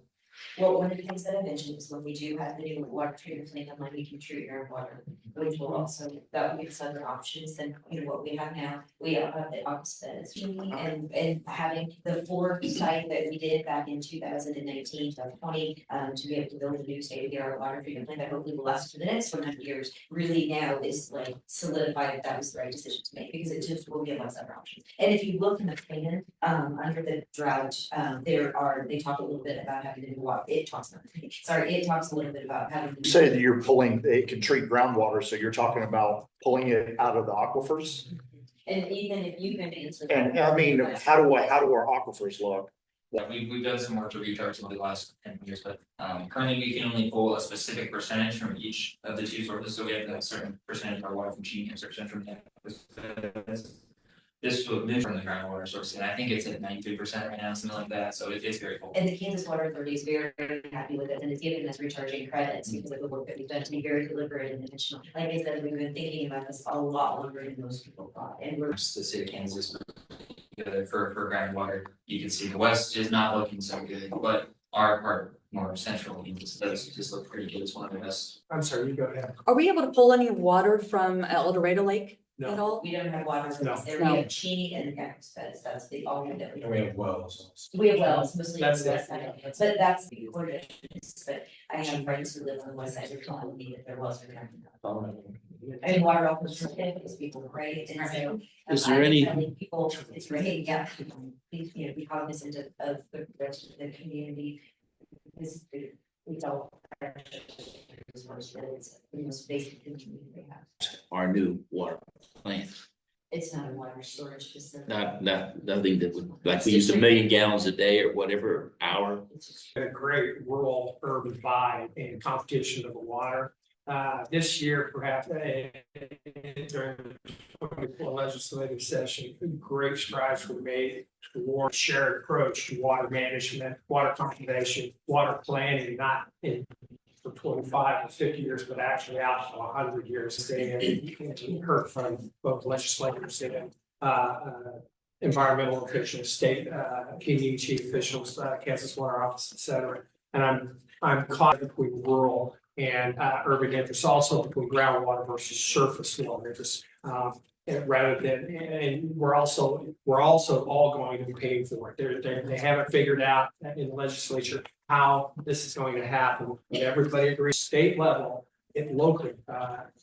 Well, one of the things that I mentioned is when we do have the new water treatment plant, online, we can treat our water, which will also, that will give us other options than, you know, what we have now. We have the opposite, and having the Ford site that we did back in 2019, 2020, to be able to build a new state-of-the-art water treatment plant that hopefully will last for the next 100 years, really now is like solidified that was the right decision to make, because it just will give us other options. And if you look in the plan, under the drought, they talk a little bit about having to do water. It talks a little bit about having. You say that you're pulling, it can treat groundwater, so you're talking about pulling it out of the aquifers? And even if you can answer. And I mean, how do our aquifers look? Yeah, we've done some work to recharge over the last 10 years, but currently we can only pull a specific percentage from each of the 2 sources, so we have a certain percentage of our water from Genie and certain from this will move from the groundwater source, and I think it's at 93% right now, something like that, so it's very full. And the Kansas Water Authority is very happy with it, and it's giving us recharging credits because of the work that we've done to be very deliberate and intentional. Like I said, we've been thinking about this a lot longer than most people thought, and we're. The city of Kansas for groundwater, you can see the west is not looking so good, but our more central Kansas does just look pretty good. It's one of the best. I'm sorry, you go ahead. Are we able to pull any water from El Dorado Lake No. at all? We don't have water, No. there we have Cheney and Campus Feds, that's the only that we. And we have wells. We have wells, mostly on That's the it. west side, but that's the order, but I have friends who live on the west side, they're telling me that their wells are coming up. And water off the street, because people pray, and so. Is there I'm any- telling people, it's raining, yeah, please, you know, be cognizant of the rest of the community. Because it's all. It's the most basic thing we have. Our new water plant, It's not a water storage facility. nothing that would, like we use 1 million gallons a day or whatever, hour. A great rural urban vibe and competition of the water. This year, perhaps during the 24 legislative session, great strides were made toward shared approach to water management, water conservation, water planning, not in for 25 to 50 years, but actually out to 100 years. And heard from both legislators and environmental officials, state PDG officials, Kansas Water Office, et cetera. And I'm caught between rural and urban interests, also between groundwater versus surface water interests. Rather than, and we're also all going to be paying for it. They haven't figured out in the legislature how this is going to happen. And everybody agrees, state level, and locally,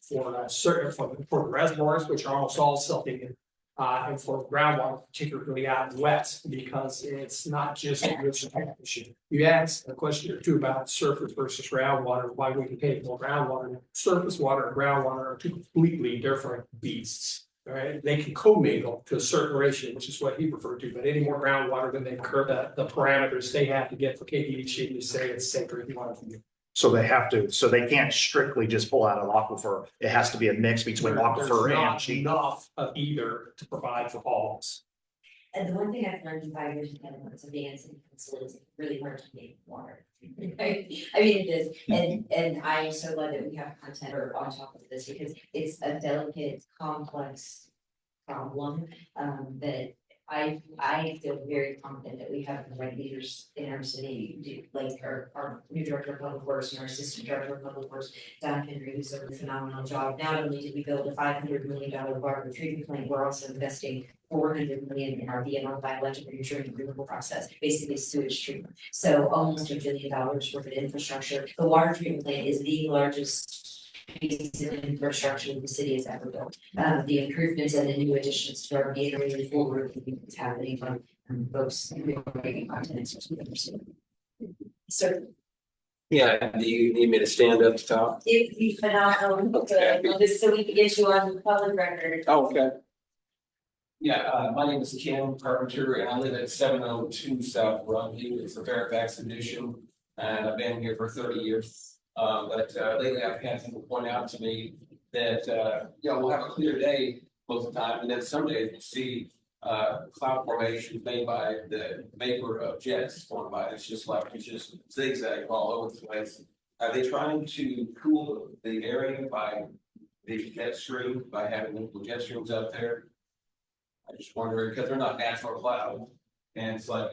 for certain for the reservoirs, which are almost all silting And for groundwater, particularly out west, because it's not just a rich issue. You asked a question or two about surface versus groundwater, why we can take more groundwater. Surface water and groundwater are two completely different beasts. All right, they can commingle to a certain ratio, which is what he referred to, but any more groundwater than they incur the parameters they have to get for KDHE to say it's safe drinking water for you. So they have to, so they can't strictly just pull out an aquifer. It has to be a mix between aquifer There's and not cheap. enough of either to provide for all of us. And the one thing I've learned in 5 years of government of being in city council is it's really hard to make water. I mean, it is, and I am so glad that we have content on top of this, because it's a delicate, complex problem, that I feel very confident that we have the right leaders in our city, like our new director of public works and our assistant director of public works, Don Henry, who's done a phenomenal job. Not only did we build a $500 million water treatment plant, we're also investing $400 million in our VNR biological nutrient removal process, basically sewage treatment. So almost $1 billion worth of infrastructure. The water treatment plant is the largest piece of infrastructure the city has ever built. The improvements and the new additions to our Gatorade forward is happening from folks who are making content. So Yeah, do you need me to stand up to talk? it would be phenomenal, just so we can get you on the public record. Oh, okay. Yeah, my name is Ken Carpenter and I live at 702 South Rumview. It's a Fairfax edition. And I've been here for 30 years. But lately I've had people point out to me that, we'll have a clear day most of the time. And then some days you see cloud formations made by the vapor of jets going by. It's just zigzag all over the place. Are they trying to cool the area by the jet stream, by having the jet streams out there? I just wonder, because they're not natural clouds, and it's like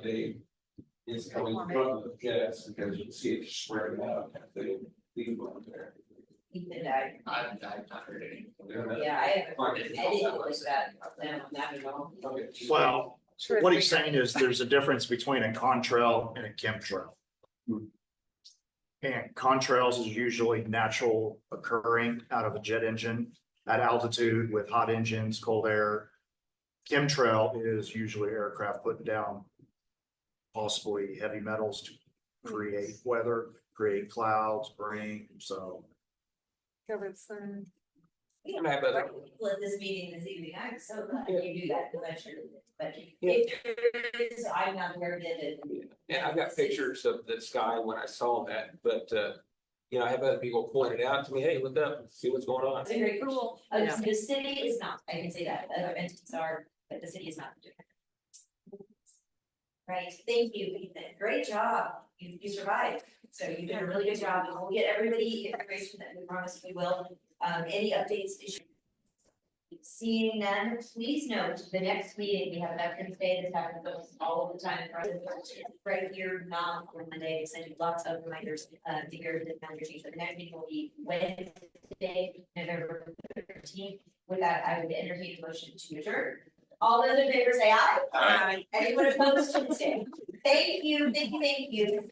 it's coming from the jets, because you can see it spreading out, the out there. Ethan, I've not heard anything. yeah, I didn't like that, not at all. Well, what he's saying is there's a difference between a contrail and a chemtrail. And contrails is usually natural occurring out of a jet engine at altitude with hot engines, cold air. Chemtrail is usually aircraft putting down possibly heavy metals to create weather, create clouds, rain, so. We don't have people at this meeting this evening, I'm so glad you do that, because I sure did, but if there is, I'm not aware of it. Yeah, I've got pictures of the sky when I saw that, but I have other people point it out to me, hey, look up, and see what's going on. It's very cool, the city is not, I can say that, other entities are, but the city is not doing it. Right, thank you, Ethan, great job, you survived, so you did a really good job, and we'll get everybody information that we promised we will. Any updates? Seeing none, please note, the next meeting, we have Veterans Day, this happens all of the time, right here, not on Monday, send you lots of reminders, to hear the calendar change, but the next meeting will be Wednesday, November 13th. With that, I would entertain a motion to adjourn. All those in favor say aye. Aye. Anyone opposed to the same? Thank you, thank you, thank you.